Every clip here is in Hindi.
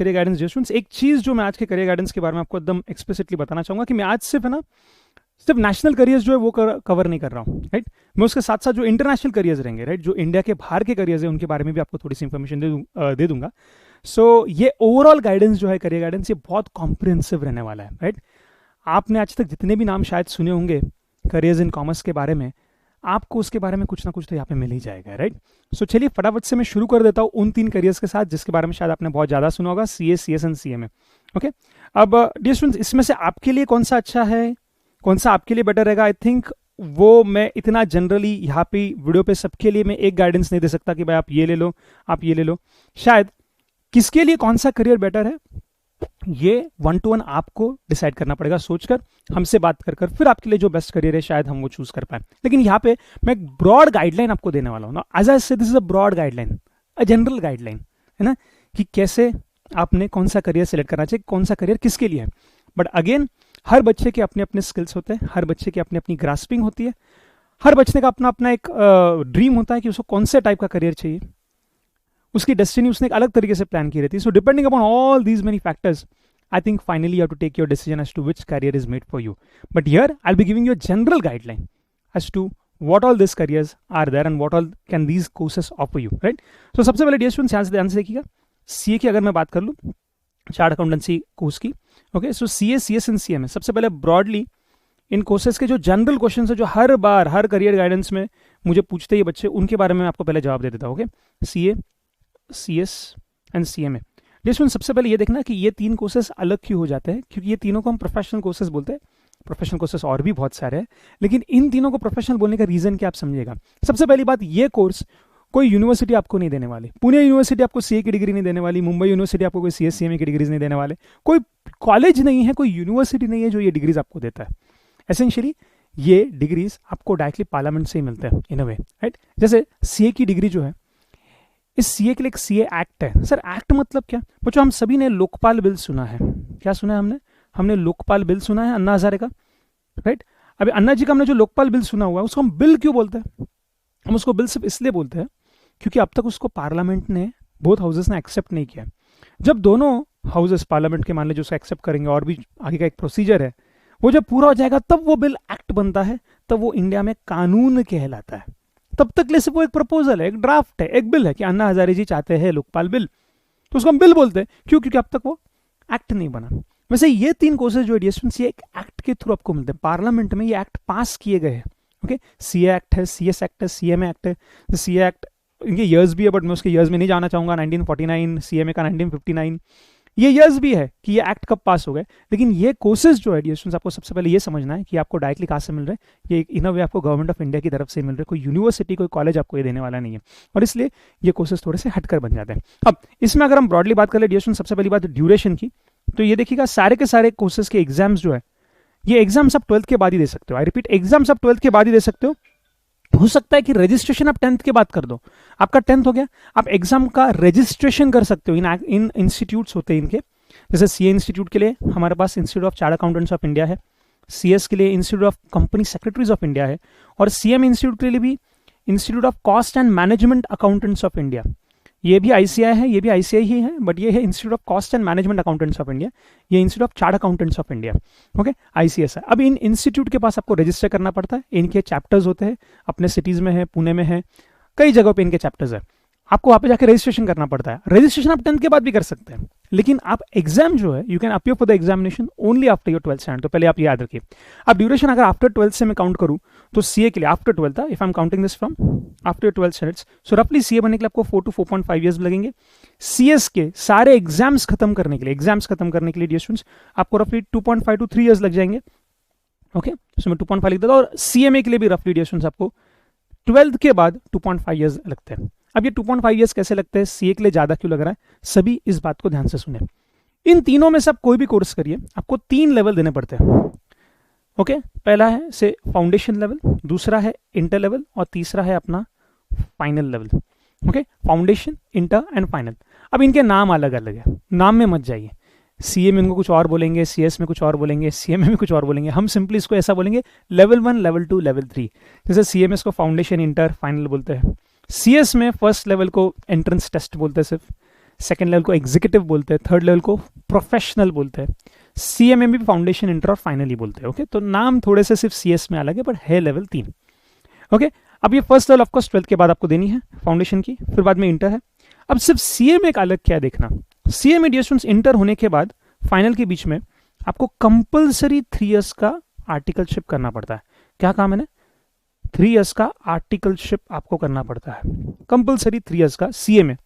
करियर गाइडेंस डियर स्टूडेंट्स, एक चीज़ जो मैं आज के करियर गाइडेंस के बारे में आपको एकदम एक्सप्लिसिटली बताना चाहूँगा कि मैं आज सिर्फ है ना सिर्फ नेशनल करियर्स जो है वो कवर नहीं कर रहा हूँ, राइट। मैं उसके साथ साथ जो इंटरनेशनल करियर्स रहेंगे, राइट, जो इंडिया के बाहर के करियर्स हैं उनके बारे में भी आपको थोड़ी सी इन्फॉर्मेशन दे दूंगा। सो ये ओवरऑल गाइडेंस जो है करियर गाइडेंस, ये बहुत कॉम्प्रिहेंसिव रहने वाला है, राइट। आपने आज तक जितने भी नाम शायद सुने होंगे करियर्स इन कॉमर्स के बारे में, आपको उसके बारे में कुछ ना कुछ तो यहाँ पे मिल ही जाएगा, राइट। सो चलिए फटाफट से मैं शुरू कर देता हूँ उन 3 करियर्स के साथ जिसके बारे में शायद आपने बहुत ज़्यादा सुना होगा, CA, CS and CMA. Okay, अब डियर स्टूडेंट्स, इसमें से आपके लिए कौन सा अच्छा है, कौन सा आपके लिए बेटर रहेगा, आई थिंक वो मैं इतना जनरली यहाँ पे वीडियो पे सबके लिए मैं एक गाइडेंस नहीं दे सकता कि भाई आप ये ले लो, आप ये ले लो। शायद किसके लिए कौन सा करियर बेटर है ये 1 to 1 आपको डिसाइड करना पड़ेगा, सोचकर, हमसे बात कर फिर आपके लिए जो बेस्ट करियर है शायद हम वो चूज कर पाए। लेकिन यहाँ पे मैं एक ब्रॉड गाइडलाइन आपको देने वाला हूँ ना, as I say this is a broad guideline, a general guideline, है ना, कि कैसे आपने कौन सा करियर सेलेक्ट करना चाहिए, कौन सा करियर किसके लिए है। बट अगेन हर बच्चे के अपने अपने स्किल्स होते हैं, हर बच्चे की अपनी अपनी ग्रास्पिंग होती है, हर बच्चे का अपना अपना एक ड्रीम होता है कि उसको कौन से टाइप का करियर चाहिए, उसकी डेस्टिनी उसने एक अलग तरीके से प्लान की रहती है। So depending upon all these many factors, I think finally you have to take your decision as to which career is made for you. But here I'll be giving you a general guideline as to what all these careers are there and what all can these courses offer you, right? So सबसे पहले dear students ध्यान से देखिएगा, CA की अगर मैं बात कर लूँ, चार्ट अकाउंटेंसी कोर्स की, okay, so CA, CS and CMA, सबसे पहले ब्रॉडली इन कोर्सेज के जो जनरल क्वेश्चन है जो हर बार हर करियर गाइडेंस में मुझे पूछते ही बच्चे, उनके बारे में आपको पहले जवाब दे देता हूँ। Okay, CA, CS and CMA। जिसमें सबसे पहले ये देखना कि ये 3 कोर्सेज अलग क्यों हो जाते हैं, क्योंकि ये तीनों को हम प्रोफेशनल कोर्सेज बोलते हैं। प्रोफेशनल कोर्सेज और भी बहुत सारे हैं, लेकिन इन तीनों को प्रोफेशनल बोलने का रीजन क्या आप समझिएगा। सबसे पहली बात, ये कोर्स कोई यूनिवर्सिटी आपको नहीं देने वाली, पुणे यूनिवर्सिटी आपको सीए की डिग्री नहीं देने वाली, मुंबई यूनिवर्सिटी आपको कोई सीएस सीएमए की डिग्रीज नहीं देने वाले, कोई कॉलेज नहीं है, कोई यूनिवर्सिटी नहीं है जो ये डिग्रीज आपको देता है। एसेंशियली ये डिग्रीज आपको डायरेक्टली पार्लियामेंट से ही मिलते हैं इन अ वे, राइट। जैसे सीए की डिग्री जो है, इस सीए के लिए एक सीए एक्ट है। सर एक्ट मतलब क्या बच्चों, हम सभी ने लोकपाल बिल सुना है, क्या सुना है हमने लोकपाल बिल सुना है, अन्ना हजारे का, राइट। अभी अन्ना जी का हमने जो लोकपाल बिल सुना हुआ है उसको हम बिल क्यों बोलते हैं, हम उसको बिल सिर्फ इसलिए बोलते हैं क्योंकि अब तक उसको पार्लियामेंट ने, बोथ हाउसेस ने एक्सेप्ट नहीं किया। जब दोनों हाउसेस पार्लियामेंट के मान लीजिए उसको एक्सेप्ट करेंगे और भी आगे का एक प्रोसीजर है, वो जब पूरा हो जाएगा तब वो बिल एक्ट बनता है, तब वो इंडिया में कानून कहलाता है। तब तक ले सिर्फ वो एक प्रपोजल है, एक ड्राफ्ट है, एक बिल है कि अन्ना हजारे जी चाहते हैं लोकपाल बिल, तो उसको हम बिल बोलते हैं। क्यों? क्योंकि अब तक वो एक्ट नहीं बना। वैसे ये 3 कोर्सेज जो एडिशंस ये एक एक्ट के थ्रू आपको मिलते हैं, पार्लियामेंट में ये एक्ट पास किए गए हैं। ओके, सीए एक्ट है, सीएस एक्ट है, सीएमए एक्ट है। सीए एक्ट इनके ईयर्स भी है, बट मैं उसके ईयर्स में नहीं जाना चाहूंगा। 1949, सीएमए का 1959, ये ईयर्स भी है कि ये एक्ट कब पास हो गए। लेकिन ये कोर्सेज जो है एडिशंस, आपको सबसे पहले ये समझना है कि आपको डायरेक्टली कहाँ से मिल रहे हैं। ये इन अ वे आपको गवर्नमेंट ऑफ इंडिया की तरफ से मिल रहे हैं, कोई यूनिवर्सिटी कोई कॉलेज आपको ये देने वाला नहीं है, और इसलिए ये कोर्सेज थोड़े से हटकर बन जाते हैं। अब इसमें अगर हम ब्रॉडली बात कर ले एडिशंस, सबसे पहली बात ड्यूरेशन की, तो ये देखिएगा सारे के सारे कोर्सेज के एग्जाम्स जो है, ये एग्जाम्स आप 12th के बाद ही दे सकते हो। आई रिपीट, एग्जाम्स आप 12th के बाद ही दे सकते हो सकता है कि रजिस्ट्रेशन आप 10th के बाद कर दो, आपका 10th हो गया, आप एग्जाम का रजिस्ट्रेशन कर सकते हो। इन इंस्टीट्यूट्स होते हैं इनके, जैसे सीए इंस्टीट्यूट के लिए हमारे पास institute of chartered accountants of India है, सीएस के लिए institute of company secretaries of India है, और सीएम इंस्टीट्यूट के लिए भी institute of cost and management accountants of India, ये भी आईसीआई है, ये भी आईसीआई ही है, बट ये है institute of cost and management accountants of India, ये institute of chartered accountants of India, okay, ICS है। अब इन इंस्टीट्यूट के पास आपको रजिस्टर करना पड़ता है, इनके चैप्टर्स होते हैं, अपने सिटीज में है, पुणे में है, कई जगहों पे इनके चैप्टर्स है, आपको वहां पे जाकर रजिस्ट्रेशन करना पड़ता है। रजिस्ट्रेशन आप 10th के बाद भी कर सकते हैं, लेकिन आप एग्जाम जो है, you can appear for the examination only after your 12th standard. तो पहले आप याद रखिए। अब ड्यूरेशन अगर आफ्टर 12th से मैं काउंट करूं तो सीए के लिए आफ्टर 12th था, if I am counting this from after 12th standards, so रफली सीए बनने के लिए आपको 4 to 4.5 ईयर्स लगेंगे। सीएस के सारे एग्जाम्स खत्म करने के लिए डियर स्टूडेंट्स आपको रफली 2.5 to 3 ईयर्स लग जाएंगे। ओके, सो मैं 2.5 लिख देता हूं, और सीएमए के लिए भी रफली डियर स्टूडेंट्स आपको 12th के बाद 2.5 ईयर्स लगते हैं। अब ये 2.5 ईयर्स कैसे लगते हैं, सीए के लिए ज्यादा क्यों लग रहा है, सभी इस बात को ध्यान से सुने। इन तीनों में से आप कोई भी कोर्स करिए, आपको 3 लेवल देने पड़ते हैं। ओके, पहला है से फाउंडेशन लेवल, दूसरा है इंटर लेवल, और तीसरा है अपना final level. Okay, foundation, inter and final. अब इनके नाम अलग अलग है, नाम में मत जाइए। सीए में इनको कुछ और बोलेंगे, सीएस में कुछ और बोलेंगे, सीएमए में कुछ और बोलेंगे, हम सिंपली इसको ऐसा बोलेंगे लेवल 1, लेवल 2, लेवल 3। जैसे सीएमए को फाउंडेशन, इंटर, फाइनल बोलते हैं। सीएस में फर्स्ट लेवल को एंट्रेंस टेस्ट बोलते हैं सिर्फ, सेकेंड लेवल को एग्जीक्यूटिव बोलते हैं, थर्ड लेवल को प्रोफेशनल बोलते हैं, सीएमए में भी फाउंडेशन, इंटर और फाइनली बोलते हैं। ओके, तो नाम थोड़े से सिर्फ सीएस में अलग है, बट है लेवल 3। ओके, अब ये फर्स्ट लेवल ऑफकोर्स 12th के बाद आपको देनी है फाउंडेशन की, फिर बाद में इंटर है। अब सिर्फ सीएमए का अलग क्या है देखना, सीएमए डियर स्टूडेंट्स इंटर होने के बाद फाइनल के बीच में आपको कंपलसरी 3 इयर्स का आर्टिकलशिप करना पड़ता है। क्या काम है ना, 3 इयर्स का आर्टिकलशिप आपको करना पड़ता है, कंपलसरी 3 इयर्स का सीएमए।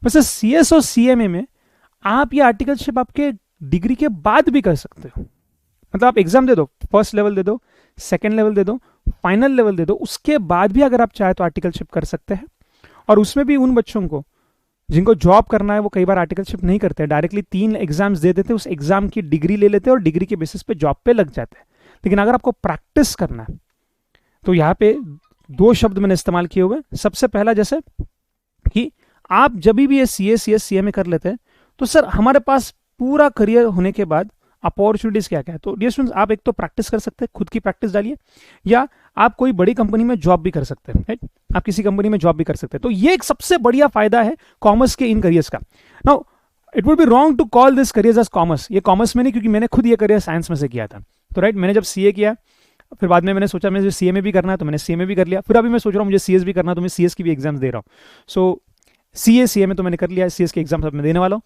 वैसे सीएस और सीएमए में आप ये आर्टिकलशिप आपके डिग्री के बाद भी कर सकते हो, मतलब आप एग्जाम दे दो, फर्स्ट लेवल दे दो, सेकेंड लेवल दे दो, फाइनल लेवल दे दो, उसके बाद भी अगर आप चाहे तो आर्टिकलशिप कर सकते हैं। और उसमें भी उन बच्चों को जिनको जॉब करना है वो कई बार आर्टिकलशिप नहीं करते, डायरेक्टली 3 एग्जाम्स दे देते, उस एग्जाम की डिग्री ले लेते और डिग्री के बेसिस पे जॉब पे लग जाते हैं। लेकिन अगर आपको प्रैक्टिस करना है तो यहाँ पे 2 शब्द मैंने इस्तेमाल किए हुए। सबसे पहला जैसे कि आप जब भी ये सीए सीएमए कर लेते हैं तो सर हमारे पास पूरा करियर होने के बाद अपॉर्चुनिटीज क्या क्या है। तो डियर स्टूडेंट्स, आप एक तो प्रैक्टिस कर सकते हैं, खुद की प्रैक्टिस डालिए, या आप कोई बड़ी कंपनी में जॉब भी कर सकते हैं, राइट, आप किसी कंपनी में जॉब भी कर सकते हैं। तो ये एक सबसे बढ़िया फायदा है कॉमर्स के इन करियर्स का। Now it would be wrong to call this careers as commerce, ये कॉमर्स में नहीं, क्योंकि मैंने खुद ये करियर साइंस में से किया था। तो राइट, मैंने जब सीए किया, फिर बाद में मैंने सोचा मुझे सीए में भी करना है, तो मैंने सीए में भी कर लिया। फिर अभी मैं सोच रहा हूँ मुझे सीएस भी करना है, तो मैं सीएस की भी एग्जाम्स दे रहा हूँ। सो सीए में तो मैंने कर लिया, सीएस के एग्जाम मैं देने वाला हूँ।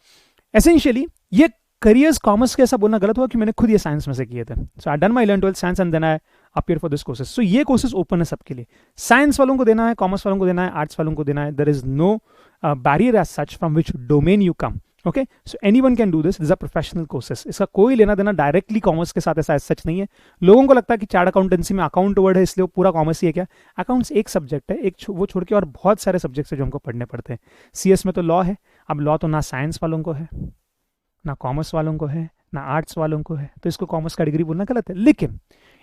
एसेंशियली ये करियर्स कॉमर्स के ऐसा बोलना गलत हुआ कि मैंने खुद ये साइंस में से किए थे। So I done my 11th 12th science and then I appear for this courses. So ये कोर्सेज ओपन है सबके लिए, साइंस वालों को देना है, कॉमर्स वालों को देना है, आर्ट्स वालों को देना है। There is no barrier as such from which domain you come. Okay, so anyone can do this, this are professional courses. इसका कोई लेना देना डायरेक्टली कॉमर्स के साथ ऐसा सच नहीं है। लोगों को लगता है कि चार्ट अकाउंटेंसी में अकाउंट वर्ड है इसलिए वो पूरा कॉमर्स ही है। क्या, अकाउंट्स एक सब्जेक्ट है, एक वो छोड़ के और बहुत सारे सब्जेक्ट्स है जो हमको पढ़ने पड़ते हैं। सीएस में तो लॉ है, अब लॉ तो ना साइंस वालों को है, ना कॉमर्स वालों को है, ना आर्ट्स वालों को है, तो इसको कॉमर्स का डिग्री बोलना गलत है। लेकिन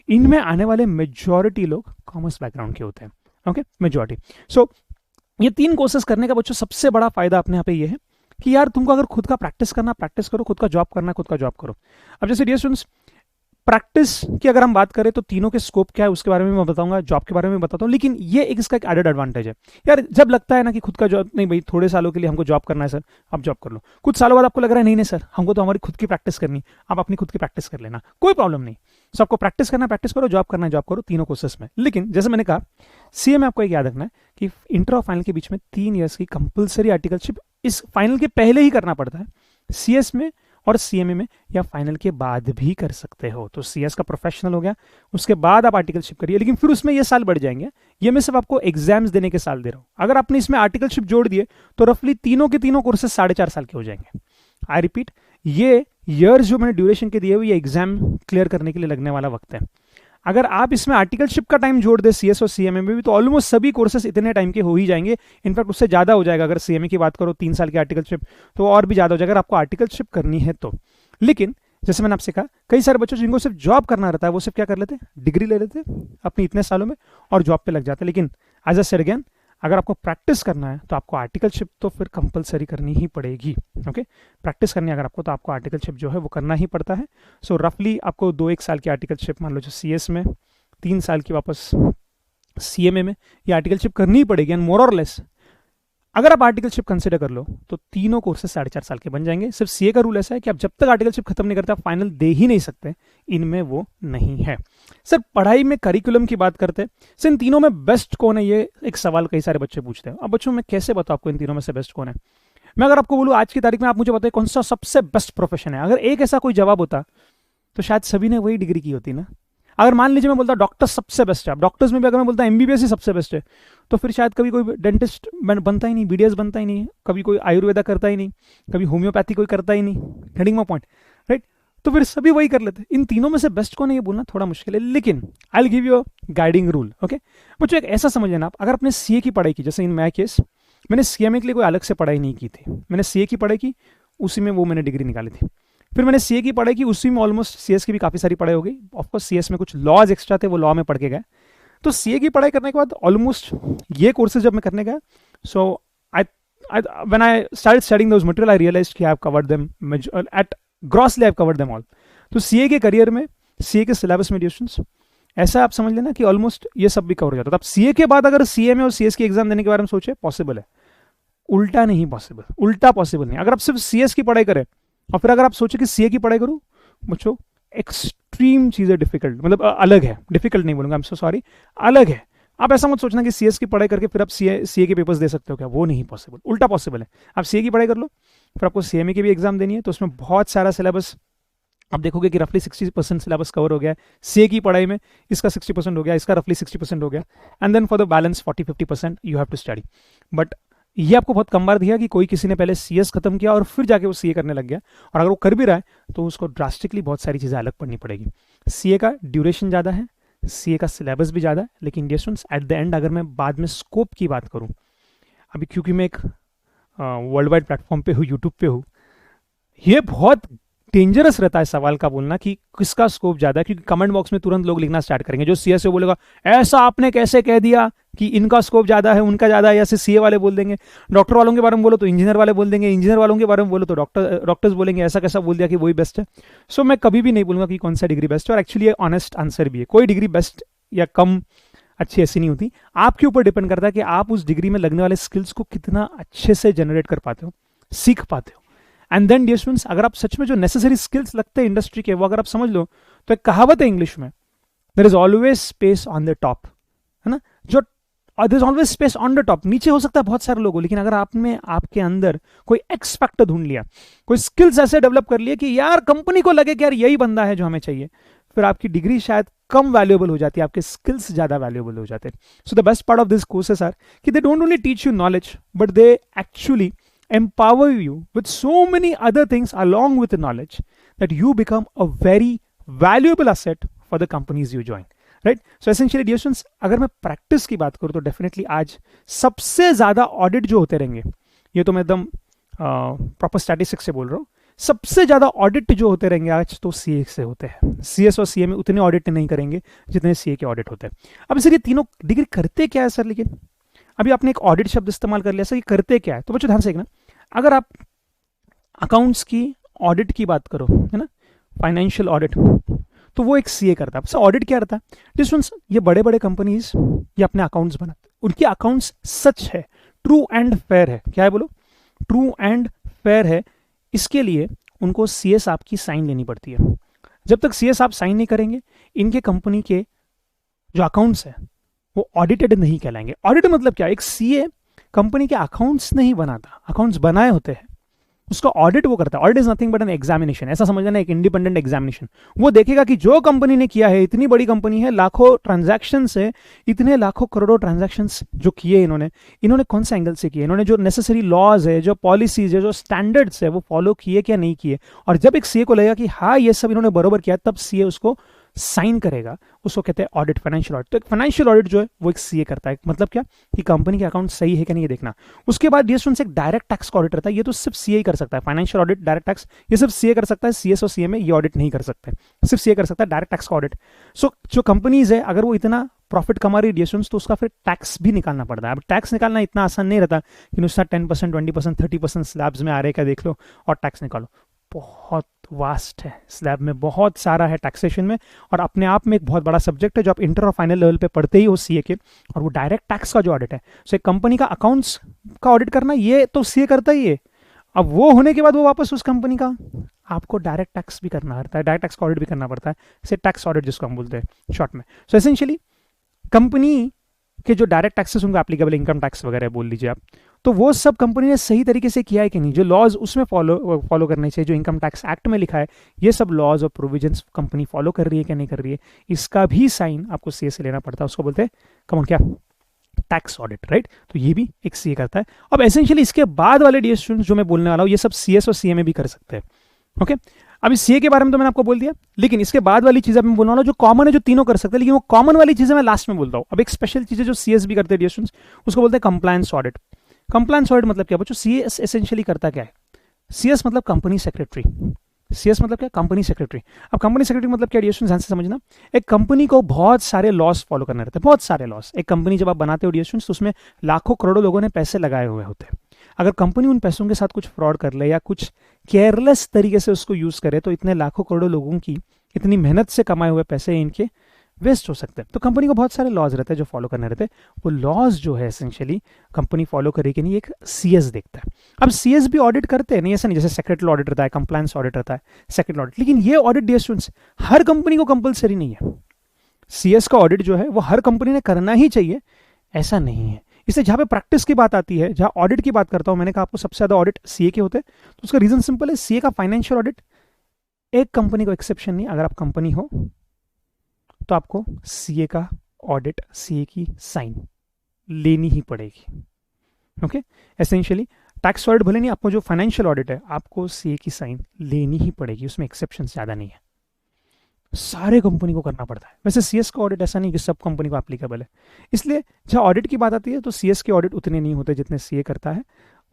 इनमें आने वाले मेजॉरिटी लोग कॉमर्स बैकग्राउंड के होते हैं। Okay, majority. सो ये 3 कोर्सेज करने का बच्चों सबसे बड़ा फायदा अपने यहाँ पे ये है कि यार तुमको अगर खुद का प्रैक्टिस करना, प्रैक्टिस करो, खुद का जॉब करना, खुद का जॉब करो। अब जैसे डियर स्टूडेंट्स, प्रैक्टिस की अगर हम बात करें तो तीनों के स्कोप क्या है उसके बारे में मैं बताऊंगा, जॉब के बारे में बताता हूँ। लेकिन ये एक इसका एक एडेड एडवांटेज है यार, जब लगता है ना कि खुद का जॉब नहीं भाई, थोड़े सालों के लिए हमको जॉब करना है सर, आप जॉब कर लो। कुछ सालों बाद आपको लग रहा है नहीं नहीं सर, हमको तो हमारी खुद की प्रैक्टिस करनी, आप अपनी खुद की प्रैक्टिस कर लेना, कोई प्रॉब्लम नहीं। सो आपको प्रैक्टिस करना, प्रैक्टिस करो, जॉब करना है, जॉब करो, तीनों कोर्सेस में। लेकिन जैसे मैंने कहा, सीए में आपको एक याद रखना है कि इंटर और फाइनल के बीच में 3 इयर्स की कंपलसरी आर्टिकलशिप इस फाइनल के पहले ही करना पड़ता है। सीएस में और सीएमए में या फाइनल के बाद भी कर सकते हो। तो सीएस का प्रोफेशनल हो गया, उसके बाद आप आर्टिकलशिप करिए, लेकिन फिर उसमें ये साल बढ़ जाएंगे। ये मैं सिर्फ आपको एग्जाम्स देने के साल दे रहा हूँ। अगर आपने इसमें आर्टिकलशिप जोड़ दिए तो रफली तीनों के तीनों कोर्सेज 4.5 साल के हो जाएंगे। आई रिपीट, ये ईयर्स जो मैंने ड्यूरेशन के दिए हुए, ये एग्जाम क्लियर करने के लिए लगने वाला वक्त है। अगर आप इसमें आर्टिकलशिप का टाइम जोड़ दे सीएस और सीएमए में भी, तो ऑलमोस्ट सभी कोर्सेस इतने टाइम के हो ही जाएंगे। इनफैक्ट उससे ज़्यादा हो जाएगा। अगर सीएमए की बात करो 3 साल की आर्टिकलशिप, तो और भी ज़्यादा हो जाएगा अगर आपको आर्टिकलशिप करनी है तो। लेकिन जैसे मैंने आपसे कहा, कई सारे बच्चों जिनको सिर्फ जॉब करना रहता है वो सिर्फ क्या कर लेते हैं, डिग्री ले लेते अपनी इतने सालों में और जॉब पे लग जाते हैं। लेकिन एज अ सेड अगेन, अगर आपको प्रैक्टिस करना है तो आपको आर्टिकलशिप तो फिर कंपलसरी करनी ही पड़ेगी। ओके, प्रैक्टिस करनी है अगर आपको, तो आपको आर्टिकलशिप जो है वो करना ही पड़ता है। सो रफली आपको 2-1 साल की आर्टिकलशिप मान लो जो सीएस में, 3 साल की वापस सीएमए में, ये आर्टिकलशिप करनी ही पड़ेगी। एंड मोर और लेस अगर आप आर्टिकलशिप कंसिडर कर लो तो तीनों कोर्सेज 4.5 साल के बन जाएंगे। सिर्फ सीए का रूल ऐसा है कि आप जब तक आर्टिकलशिप खत्म नहीं करते आप फाइनल दे ही नहीं सकते, इनमें वो नहीं है। सर पढ़ाई में करिकुलम की बात करते हैं, सर इन तीनों में बेस्ट कौन है, ये एक सवाल कई सारे बच्चे पूछते हैं। अब बच्चों मैं कैसे बताऊं आपको इन तीनों में से बेस्ट कौन है। मैं अगर आपको बोलूं आज की तारीख में आप मुझे बताइए कौन सा सबसे बेस्ट प्रोफेशन है, अगर एक ऐसा कोई जवाब होता तो शायद सभी ने वही डिग्री की होती ना। अगर मान लीजिए मैं बोलता डॉक्टर सबसे बेस्ट है, अब डॉक्टर्स में भी अगर मैं बोलता एमबीबीएस ही सबसे बेस्ट है, तो फिर शायद कभी कोई डेंटिस्ट बनता ही नहीं, बीडीएस बनता ही नहीं, कभी कोई आयुर्वेदा करता ही नहीं, कभी होम्योपैथी कोई करता ही नहीं। Heading my point, right. तो फिर सभी वही कर लेते। इन तीनों में से बेस्ट कौन है ये बोलना थोड़ा मुश्किल है, लेकिन I will give you guiding rule. Okay बच्चों, एक ऐसा समझ लेना आप, अगर आपने सीए की पढ़ाई की, जैसे इन माय केस मैंने सीएमए के लिए कोई अलग से पढ़ाई नहीं की थी, मैंने सीए की पढ़ाई की, उसी में वो मैंने डिग्री निकाली थी। फिर मैंने सीए की पढ़ाई की, उसी में ऑलमोस्ट सीएस की भी काफ़ी सारी पढ़ाई हो गई। ऑफकोर्स सीएस में कुछ लॉज एक्स्ट्रा थे, वो लॉ में पढ़ के गए। तो सीए की पढ़ाई करने के बाद ऑलमोस्ट ये कोर्सेज जब मैं करने गया, so when I started studying those material I realized कि I have covered them at grossly, I have covered them all. तो सीए के करियर में, सीए के सिलेबस में डिस्टेंस ऐसा आप समझ लेना कि ऑलमोस्ट ये सब भी कवर हो जाता है। अब सीए के बाद अगर सीए में और सीएस की एग्जाम देने के बारे में सोचे, पॉसिबल है। उल्टा नहीं पॉसिबल, उल्टा पॉसिबल नहीं। अगर आप सिर्फ सीएस की पढ़ाई करें और फिर अगर आप सोचे कि सीए की पढ़ाई करूं, बच्चों एक्सट्रीम चीज़ें डिफिकल्ट, मतलब अलग है, डिफिकल्ट नहीं बोलूंगा, आई एम सो सॉरी, अलग है। आप ऐसा मत सोचना कि सीएस की पढ़ाई करके फिर आप सीए के पेपर्स दे सकते हो, क्या वो नहीं पॉसिबल, उल्टा पॉसिबल है। आप सीए की पढ़ाई कर लो, फिर आपको सीएमए की भी एग्जाम देनी है, तो उसमें बहुत सारा सिलेबस आप देखोगे कि रफली 60% सिलेबस कवर हो गया है सीए की पढ़ाई में, इसका 60% हो गया, इसका रफली 60% हो गया, and then for the balance 40-50% you have to study. But ये आपको बहुत कम बार दिया कि कोई किसी ने पहले सीएस खत्म किया और फिर जाके वो सीए करने लग गया, और अगर वो कर भी रहा है तो उसको ड्रास्टिकली बहुत सारी चीज़ें अलग पढ़नी पड़ेगी। सीए का ड्यूरेशन ज़्यादा है, सीए का सिलेबस भी ज़्यादा है, लेकिन dear students at the end अगर मैं बाद में स्कोप की बात करूँ, अभी क्योंकि मैं एक वर्ल्ड वाइड प्लेटफॉर्म पे हूँ, यूट्यूब पे हूँ, ये बहुत डेंजरस रहता है सवाल का बोलना कि किसका स्कोप ज्यादा है, क्योंकि कमेंट बॉक्स में तुरंत लोग लिखना स्टार्ट करेंगे। जो सीएस बोलेगा ऐसा आपने कैसे कह दिया कि इनका स्कोप ज्यादा है, उनका ज्यादा है, या फिर सीए वाले बोल देंगे। डॉक्टर वालों के बारे में बोलो तो इंजीनियर वाले बोल देंगे, इंजीनियर वालों के बारे में बोलो तो डॉक्टर्स बोलेंगे ऐसा कैसा बोल दिया कि वही बेस्ट है। सो मैं कभी भी नहीं बोलूंगा कि कौन सा डिग्री बेस्ट है, और एक्चुअली ये ऑनेस्ट आंसर भी है, कोई डिग्री बेस्ट या कम अच्छी ऐसी नहीं होती। आपके ऊपर डिपेंड करता है कि आप उस डिग्री में लगने वाले स्किल्स को कितना अच्छे से जनरेट कर पाते हो, सीख पाते हो। एंड देन डियर स्टूडेंट्स, अगर आप सच में जो नेसेसरी स्किल्स लगते हैं इंडस्ट्री के, वो अगर आप समझ लो, तो एक कहावत है इंग्लिश में, there is always space on the top, है ना, जो there is always space on the top. नीचे हो सकता है बहुत सारे लोगों, लेकिन अगर आपने आपके अंदर कोई एक्स फैक्टर ढूंढ लिया, कोई स्किल्स ऐसे डेवलप कर लिए कि यार कंपनी को लगे कि यार यही बंदा है जो हमें चाहिए, फिर आपकी डिग्री शायद कम वैल्यूएबल हो जाती है, आपके स्किल्स ज्यादा वैल्यूएबल हो जाते हैं। So the best part of this courses are कि they don't only teach you knowledge, but they actually empower you with so many other things along with the knowledge that you become a very valuable asset for the companies you join, right? So essentially dear students, अगर मैं प्रैक्टिस की बात करूँ तो डेफिनेटली आज सबसे ज़्यादा ऑडिट जो होते रहेंगे, ये तो मैं एकदम प्रॉपर स्टैटिस्टिक्स से बोल रहा हूँ, सबसे ज़्यादा ऑडिट जो होते रहेंगे आज तो सीए से होते हैं। सीएस और सीए में उतने ऑडिट नहीं करेंगे जितने सीए के ऑडिट होते हैं। अब सर ये तीनों डिग्री करते क्या है सर, लेकिन अभी आपने एक ऑडिट शब्द इस्तेमाल कर लिया सर, ये करते क्या है? तो बच्चों ध्यान से देखना, अगर आप अकाउंट्स की ऑडिट की बात करो, है ना, फाइनेंशियल ऑडिट, तो वो एक सीए करता है। सर ऑडिट क्या रहता है? डिस्टेंस, ये बड़े बड़े कंपनीज ये अपने अकाउंट्स बनाते हैं, उनके अकाउंट्स सच है, ट्रू एंड फेयर है। क्या है बोलो? ट्रू एंड फेयर है। इसके लिए उनको सीएस आपकी साइन लेनी पड़ती है। जब तक सीएस आप साइन नहीं करेंगे, इनके कंपनी के जो अकाउंट्स है वो ऑडिटेड नहीं कहलाएंगे। ऑडिट मतलब क्या? एक सीए कंपनी के अकाउंट्स नहीं बनाता, अकाउंट्स बनाए होते हैं, उसका ऑडिट वो करता है। Audit is nothing but an examination, ऐसा समझना है, एक इंडिपेंडेंट एग्जामिनेशन। वो देखेगा कि जो कंपनी ने किया है, इतनी बड़ी कंपनी है, लाखों ट्रांजैक्शन है, इतने लाखों करोड़ों ट्रांजैक्शन जो किए इन्होंने कौन सा एंगल से किए, इन्होंने जो नेसेसरी लॉज है, जो पॉलिसीज है, जो स्टैंडर्ड्स है, वो फॉलो किए क्या नहीं किए। और जब एक सीए को लगेगा कि हाँ ये सब इन्होंने बरोबर किया, तब सीए उसको साइन करेगा, उसको कहते हैं ऑडिट, फाइनेंशियल ऑडिट। तो एक फाइनेंशियल ऑडिट जो है वो एक सीए करता है। मतलब क्या कि कंपनी के अकाउंट सही है कि नहीं ये देखना। उसके बाद डियर स्टूडेंट्स, एक डायरेक्ट टैक्स का ऑडिट रहता है, ये तो सिर्फ सीए ही कर सकता है। फाइनेंशियल ऑडिट, डायरेक्ट टैक्स, ये सिर्फ सीए कर सकता है। सीएस और सीए में ये ऑडिट नहीं कर सकते, सिर्फ सीए कर सकता है डायरेक्ट टैक्स का ऑडिट। सो जो कंपनीज है, अगर वो इतना प्रॉफिट कमा रही है डियर स्टूडेंट्स, तो उसका फिर टैक्स भी निकालना पड़ता है। अब टैक्स निकालना इतना आसान नहीं रहता कि उसका 10%, 20%, 30% स्लैब्स में आ रहे, क्या देख लो और टैक्स निकालो। बहुत वास्ट है, स्लैब में बहुत सारा है टैक्सेशन में, और अपने आप में एक बहुत बड़ा सब्जेक्ट है जो आप इंटर और फाइनल लेवल पे पढ़ते ही हो सीए के। और वो डायरेक्ट टैक्स का जो ऑडिट है, सो एक कंपनी का अकाउंट्स का ऑडिट करना, ये तो सीए करता ही है। अब वो होने के बाद वो वापस उस कंपनी का आपको डायरेक्ट टैक्स भी करना पड़ता है, डायरेक्ट टैक्स का ऑडिट भी करना पड़ता है, इसे टैक्स ऑडिट जिसको हम बोलते हैं शॉर्ट में। सो एसेंशियली कंपनी के जो डायरेक्ट टैक्सेस होंगे, एप्लीकेबल इनकम टैक्स वगैरह बोल लीजिए आप, तो वो सब कंपनी ने सही तरीके से किया है कि नहीं, जो लॉज उसमें फॉलो करने चाहिए, जो इनकम टैक्स एक्ट में लिखा है, ये सब लॉज और प्रोविजंस कंपनी फॉलो कर रही है क्या नहीं कर रही है, इसका भी साइन आपको सीए से लेना पड़ता है। उसको बोलते हैं कमन क्या, टैक्स ऑडिट, राइट। तो ये भी एक सीए करता है। अब एसेंशियली इसके बाद वाले डियर स्टूडेंट्स जो मैं बोलने वाला हूँ, ये सब सीएस और सीए में भी कर सकते हैं। ओके, अभी सीए के बारे में तो मैंने आपको बोल दिया, लेकिन इसके बाद वाली चीजें मैं बोलने वाला हूं जो कॉमन है, जो तीनों कर सकते हैं, लेकिन वो कॉमन वाली चीजें मैं लास्ट में बोलता हूं। अब एक स्पेशल चीज है जो सीएस भी करते हैं डियर स्टूडेंट्स, उसको बोलते हैं कंप्लायंस ऑडिट। कंप्लायंस ऑडिट मतलब क्या बच्चों? सीएस एसेंशियली करता क्या है? सीएस मतलब कंपनी सेक्रेटरी। सीएस मतलब क्या? Company secretary. अब कंपनी सेक्रेटरी मतलब क्या डियर स्टूडेंट्स, ध्यान से समझना। एक कंपनी को बहुत सारे लॉस फॉलो करने रहते हैं, बहुत सारे लॉस। एक कंपनी जब आप बनाते हो डियर स्टूडेंट्स, तो उसमें लाखों करोड़ों लोगों ने पैसे लगाए हुए होते हैं। अगर कंपनी उन पैसों के साथ कुछ फ्रॉड कर ले या कुछ केयरलेस तरीके से उसको यूज करे, तो इतने लाखों करोड़ों लोगों की इतनी मेहनत से कमाए हुए पैसे इनके वेस्ट हो सकते हैं। तो कंपनी को बहुत सारे लॉज रहते हैं जो फॉलो करने रहते हैं। वो लॉज जो है एसेंशियली कंपनी फॉलो करेगी नहीं, एक सीएस देखता है। अब सीएस भी ऑडिट करते हैं, नहीं ऐसा नहीं, जैसे सेक्रेटरी ऑडिट रहता है, कंप्लायंस ऑडिट रहता है, सेक्रेटरी ऑडिट, लेकिन ये ऑडिट डियर स्टूडेंट्स हर कंपनी को कंपलसरी नहीं है। सीएस का ऑडिट जो है वो हर कंपनी ने करना ही चाहिए, ऐसा नहीं है। इसलिए जहां पे प्रैक्टिस की बात आती है, जहां ऑडिट की बात करता हूं, मैंने कहा आपको सबसे ज्यादा ऑडिट सीए के होते हैं, तो उसका रीजन सिंपल है, सीए का फाइनेंशियल ऑडिट एक कंपनी को एक्सेप्शन नहीं, अगर आप कंपनी हो तो आपको सीए का ऑडिट, सीए की साइन लेनी ही पड़ेगी। ओके, एसेंशियली टैक्स ऑडिट भले नहीं, आपको जो फाइनेंशियल ऑडिट है आपको सीए की साइन लेनी ही पड़ेगी, उसमें एक्सेप्शन ज्यादा नहीं है, सारे कंपनी को करना पड़ता है। वैसे सीएस का ऑडिट ऐसा नहीं कि सब कंपनी को एप्लीकेबल है, इसलिए जहां ऑडिट की बात आती है तो सीएस के ऑडिट उतने नहीं होते जितने सीए करता है।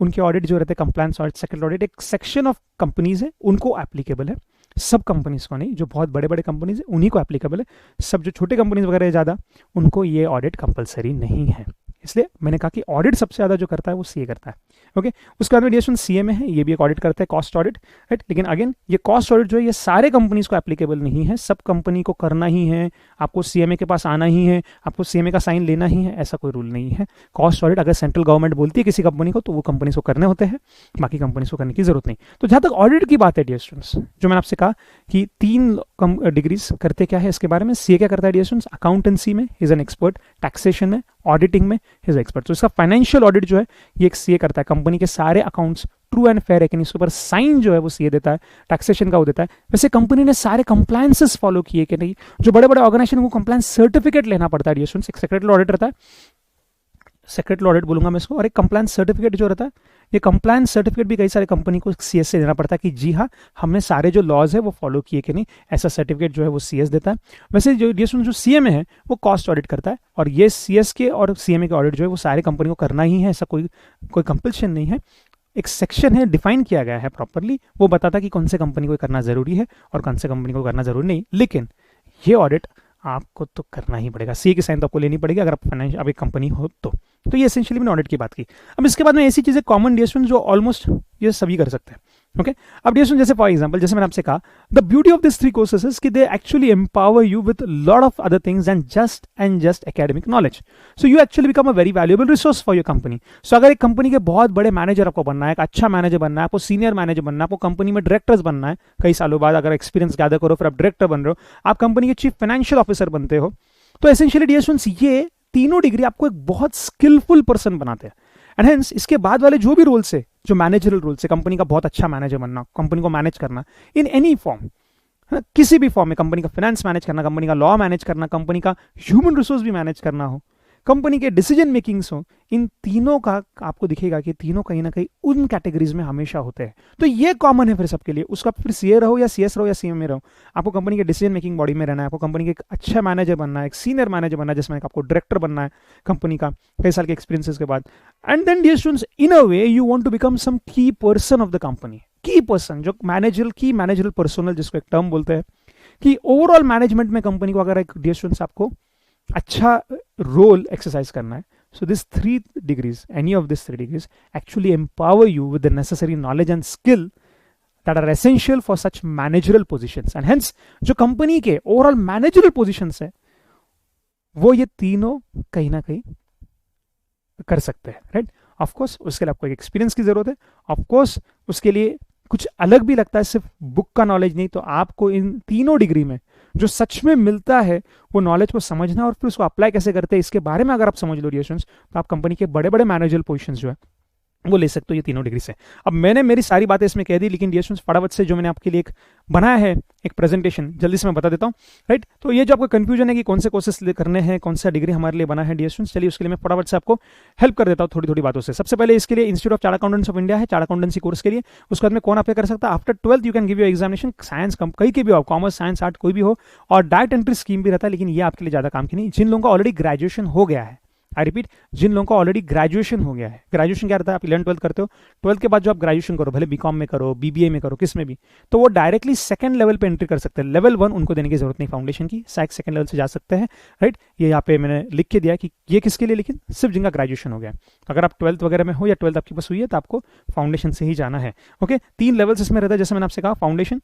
उनके ऑडिट जो रहते हैं कंप्लायंस ऑडिट, सेक्रेटरी ऑडिट, एक सेक्शन ऑफ कंपनीज है उनको एप्लीकेबल है, सब कंपनीज को नहीं। जो बहुत बड़े बड़े कंपनीज है उन्हीं को एप्लीकेबल है, सब जो छोटे कंपनीज वगैरह है ज़्यादा, उनको ये ऑडिट कंपलसरी नहीं है। इसलिए मैंने कहा कि ऑडिट सबसे ज़्यादा जो करता है वो सीए करता है। ओके, उसके बाद में डिएशन सीए में है, ये भी एक ऑडिट करता है, कॉस्ट ऑडिट, राइट। लेकिन अगेन ये कॉस्ट ऑडिट जो है ये सारे कंपनीज को एप्लीकेबल नहीं है, सब कंपनी को करना ही है, आपको सीएमए के पास आना ही है, आपको सीएमए का साइन लेना ही है, ऐसा कोई रूल नहीं है। कॉस्ट ऑडिट अगर सेंट्रल गवर्नमेंट बोलती है किसी कंपनी को तो वो कंपनी को करने होते हैं, बाकी कंपनी को करने की जरूरत नहीं। तो जहां तक ऑडिट की बात है डियर स्टूडेंट्स, जो मैंने आपसे कहा कि 3 डिग्रीज करते क्या है इसके बारे में, सीए क्या करता है डियर स्टूडेंट्स, अकाउंटेंसी में इज एन एक्सपर्ट, टैक्सेशन में, ऑडिटिंग में इज एक्सपर्ट। तो इसका फाइनेंशियल ऑडिट जो है ये एक सीए करता है, कंपनी के सारे अकाउंट्स ट्रू एंड फेयर है कि नहीं इसके ऊपर साइन जो है वो सीए देता है, टैक्सेशन का वो देता है। वैसे कंपनी ने सारे कंप्लायंसेस फॉलो किए कि नहीं, जो बड़े बड़े ऑर्गेनाइजेशन को कंप्लायंस सर्टिफिकेट लेना पड़ता है डियर स्टूडेंट्स, एक सेक्रेटरी ऑडिट रहता है, सेक्रेटरी ऑडिट बोलूंगा मैं इसको, और एक कंप्लायंस सर्टिफिकेट जो रहता है, ये कंप्लायंस सर्टिफिकेट भी कई सारे कंपनी को सीएस से देना पड़ता है कि जी हाँ हमने सारे जो लॉज है वो फॉलो किए कि नहीं, ऐसा सर्टिफिकेट जो है वो सीएस देता है। वैसे जो सीएमए है वो कॉस्ट ऑडिट करता है, और ये सीएस के और सीएमए के ऑडिट जो है वो सारे कंपनी को करना ही है, ऐसा कोई कंपल्शन नहीं है। एक सेक्शन है, डिफाइन किया गया है प्रॉपरली, वो बताता है कि कौन से कंपनी को करना जरूरी है और कौन से कंपनी को करना जरूरी नहीं, लेकिन ये ऑडिट आपको तो करना ही पड़ेगा, सीए की साइन तो आपको लेनी पड़ेगी अगर आप फाइनेंशियल अब एक कंपनी हो तो ये एसेंशियली मैंने ऑडिट की बात की। अब इसके बाद में ऐसी चीजें कॉमन डिएशन जो ऑलमोस्ट ये सभी कर सकते हैं। ओके, अब डिएशन जैसे फॉर एग्जांपल जैसे मैंने आपसे कहा, the beauty of this 3 courses is कि they actually empower you with lot of other things and just academic knowledge. So you actually become a very valuable resource for your company. सो अगर एक कंपनी के बहुत बड़े मैनेजर आपको बनना है, एक अच्छा मैनेजर बनना है, आपको सीनियर मैनेजर बनना है, आपको कंपनी में डायरेक्टर्स बनना है, कई सालों बाद अगर एक्सपीरियंस गैदर करो फिर आप डायरेक्टर बन रहे हो, आप कंपनी के चीफ फाइनेंशियल ऑफिसर बनते हो, तो एसेंशियली डियर स्टूडेंट्स ये तीनों डिग्री आपको एक बहुत स्किलफुल पर्सन बनाते हैं। एंड हेंस इसके बाद वाले जो भी रोल्स है, जो मैनेजरल रोल्स है, कंपनी का बहुत अच्छा मैनेजर बनना, कंपनी को मैनेज करना इन एनी फॉर्म, किसी भी फॉर्म में, कंपनी का फाइनेंस मैनेज करना, कंपनी का लॉ मैनेज करना, कंपनी का ह्यूमन रिसोर्स भी मैनेज करना हो, कंपनी के डिसीजन मेकिंग्स हो, इन तीनों का आपको दिखेगा कि तीनों कहीं ना कहीं उन कैटेगरीज में हमेशा होते हैं। तो ये कॉमन है फिर सबके लिए, उसका फिर सीए रहो या सीएस रहो या सीएमए रहो, आपको कंपनी के डिसीजन मेकिंग बॉडी में रहना है, आपको कंपनी के एक अच्छा मैनेजर बनना है, एक सीनियर मैनेजर बनना है, जिसमें आपको डायरेक्टर बनना है कंपनी का कई साल के एक्सपीरियंसेस के बाद। And then dear students in a way you want to become some key person of the company, key person जो मैनेजरल पर्सनल जिसको एक टर्म बोलते हैं, कि ओवरऑल मैनेजमेंट में कंपनी को अगर एक डियर स्टूडेंट्स आपको अच्छा रोल एक्सरसाइज करना है, so this 3 degrees, any of these 3 degrees actually empower you with the necessary knowledge and skill that are essential for such managerial positions, and hence जो कंपनी के ओवरऑल मैनेजरल पोजिशंस है वो ये तीनों कहीं ना कहीं कर सकते हैं, राइट। ऑफ कोर्स उसके लिए आपको एक एक्सपीरियंस की जरूरत है, ऑफ कोर्स उसके लिए कुछ अलग भी लगता है, सिर्फ बुक का नॉलेज नहीं, तो आपको इन तीनों डिग्री में जो सच में मिलता है वो नॉलेज को समझना और फिर उसको अप्लाई कैसे करते हैं इसके बारे में अगर आप समझ लो रिएक्शंस, तो आप कंपनी के बड़े बड़े मैनेजरल पोजीशंस जो है वो ले सकते हो ये तीनों डिग्री से। अब मैंने मेरी सारी बातें इसमें कह दी, लेकिन डिएशन फटाफट से जो मैंने आपके लिए एक बनाया है एक प्रेजेंटेशन जल्दी से मैं बता देता हूँ, राइट। तो ये जो आपको कंफ्यूजन है कि कौन से कोर्सेस करने हैं, कौन सा डिग्री हमारे लिए बना है डिएशन, चलिए उसके लिए मैं फटाफट से आपको हेल्प कर देता हूँ थोड़ी थोड़ी बातों से। सबसे पहले इसके लिए institute of chartered accountants of India है, चार्टर्ड अकाउंटेंसी कोर्स के लिए। उसके बाद में कौन अप्लाई कर सकता है, after 12th you can give your examination, science कहीं के भी हो, कॉमर्स साइंस आर्ट कोई भी हो, और डायरेक्ट एंट्री स्कीम भी रहता है, लेकिन ये आपके लिए ज्यादा काम की नहीं। जिन लोगों का ऑलरेडी ग्रेजुएशन हो गया है, आई रिपीट, जिन लोगों का ऑलरेडी ग्रेजुएशन हो गया है, ग्रेजुएशन क्या रहता है, आप 11th-12th करते हो, 12th के बाद जो आप ग्रेजुएशन करो, भले बीकॉम में करो, बीबीए में करो, किस में भी, तो वो डायरेक्टली सेकंड लेवल पे एंट्री कर सकते हैं। लेवल 1 उनको देने की जरूरत नहीं फाउंडेशन की, सेकंड लेवल से जा सकते हैं, राइट। ये यहाँ पे मैंने लिख के दिया कि ये किसके लिए, लेकिन सिर्फ जिनका ग्रेजुएशन हो गया। अगर आप 12th वगैरह में हो या 12th आपके पास हुई है तो आपको फाउंडेशन से ही जाना है। ओके, 3 लेवल्स इसमें रहता है, जैसे मैंने आपसे कहा, फाउंडेशन,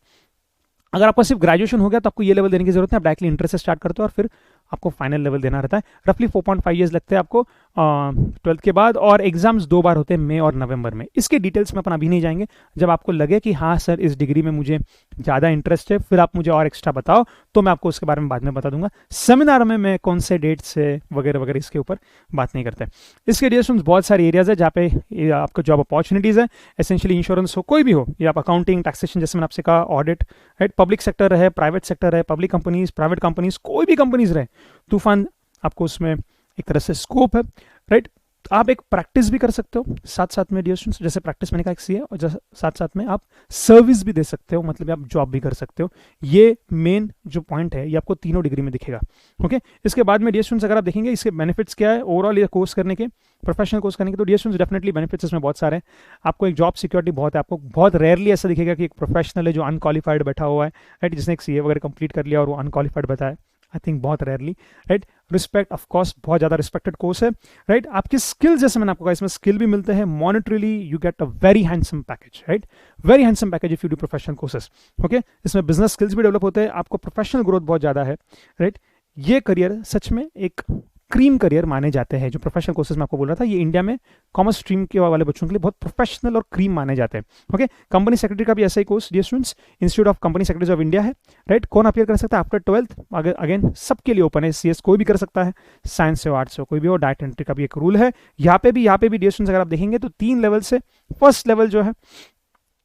अगर आपका सिर्फ ग्रेजुएशन हो गया तो आपको ये लेवल देने की जरूरत है, आप डायरेक्टली इंटर से स्टार्ट करते हो और फिर आपको फाइनल लेवल देना रहता है। रफली 4.5 ईयर्स लगते हैं आपको 12th के बाद, और एग्जाम्स 2 बार होते हैं, मई और नवंबर में। इसके डिटेल्स में अपन अभी नहीं जाएंगे। जब आपको लगे कि हाँ सर इस डिग्री में मुझे ज़्यादा इंटरेस्ट है, फिर आप मुझे और एक्स्ट्रा बताओ, तो मैं आपको उसके बारे में बाद में बता दूंगा। सेमिनार में मैं कौन से डेट से वगैरह वगैरह इसके ऊपर बात नहीं करते। इसके डिस्कशन बहुत सारे एरियाज है जहाँ पे आपको जॉब अपॉर्चुनिटीज़ है, एसेंशियली इंश्योरेंस हो, कोई भी हो, या आप अकाउंटिंग, टैक्सेशन, जैसे मैंने आपसे कहा, ऑडिट, राइट, पब्लिक सेक्टर है, प्राइवेट सेक्टर है, पब्लिक कंपनीज, प्राइवेट कंपनीज, कोई भी कंपनीज रहे, तूफान आपको उसमें एक तरह से स्कोप है, राइट। आप एक प्रैक्टिस भी कर सकते हो साथ साथ में डियर स्टूडेंट्स, जैसे प्रैक्टिस मैंने कहा एक सी है, और साथ साथ में आप सर्विस भी दे सकते हो, मतलब आप जॉब भी कर सकते हो। ये मेन जो पॉइंट है ये आपको तीनों डिग्री में दिखेगा। ओके, इसके बाद में डियर स्टूडेंट्स अगर आप देखेंगे इसके बेनिफिट्स क्या है ओवरऑल ये कोर्स करने के, प्रोफेशनल कोर्स करने के, तो डियर स्टूडेंट्स डेफिनेटली बेनिफिट्स इसमें बहुत सारे हैं। आपको एक जॉब सिक्योरिटी बहुत है, आपको बहुत रेयरली ऐसा दिखेगा कि एक प्रोफेशनल है जो अनक्वालिफाइड बैठा हुआ है, राइट, जिसने एक सीए वगैरह कंप्लीट कर लिया और वो अनक्वालिफाइड बैठा है। आई थिंक बहुत rarely, right. Respect, of course बहुत ज़्यादा रिस्पेक्टेड कोर्स है, राइट। आपकी स्किल, जैसे मैंने आपको कहा, इसमें स्किल भी मिलते हैं, monetarily you get a very handsome package, right, very handsome package if you do professional courses. Okay, इसमें बिजनेस स्किल्स भी डेवलप होते हैं, आपको प्रोफेशनल ग्रोथ बहुत ज़्यादा है, राइट। ये करियर सच में एक क्रीम करियर माने जाते हैं। जो प्रोफेशनल कोर्सेज में आपको बोल रहा था, ये इंडिया में कॉमर्स स्ट्रीम के वाले बच्चों के लिए बहुत प्रोफेशनल और क्रीम माने जाते हैं। ओके, कंपनी सेक्रेटरी का भी ऐसा ही course dear students, institute of company secretaries of India है, राइट। कौन अपियर कर सकता है आफ्टर 12th, अगेन सबके लिए ओपन है, सीएस कोई भी कर सकता है, साइंस से आर्ट्स से कोई भी हो, डाटा एंट्री का भी एक रूल है। यहाँ पे भी डियर स्टूडेंट्स अगर आप देखेंगे तो 3 लेवल से, फर्स्ट लेवल जो है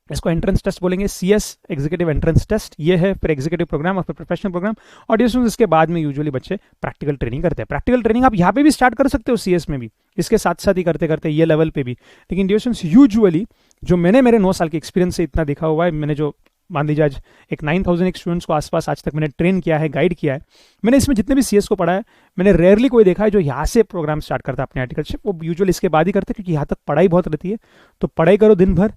इसको एंट्रेंस टेस्ट बोलेंगे, सीएस एग्जीक्यूटिव एंट्रेंस टेस्ट ये है, फिर एग्जीक्यूटिव प्रोग्राम और फिर प्रोफेशनल प्रोग्राम, और डियर इसके बाद में यूजुअली बच्चे प्रैक्टिकल ट्रेनिंग करते हैं। प्रैक्टिकल ट्रेनिंग आप यहाँ पे भी स्टार्ट कर सकते हो, सीएस में भी, इसके साथ साथ ही करते करते ये लेवल पे भी। लेकिन डियर यूजुअली जो मैंने मेरे 9 साल के एक्सपीरियंस से इतना देखा हुआ है, मैंने जो मान लीजिए आज एक 9,000 स्टूडेंट्स को आसपास आज तक मैंने ट्रेन किया है, गाइड किया है, मैंने इसमें जितने भी सीएस को पढ़ा है, मैंने रेयरली कोई देखा है जो यहाँ से प्रोग्राम स्टार्ट करता है अपने आर्टिकलशिप। वो यूजुअली इसके बाद ही करते हैं, क्योंकि यहाँ तक पढ़ाई बहुत रहती है। तो पढ़ाई करो दिन भर,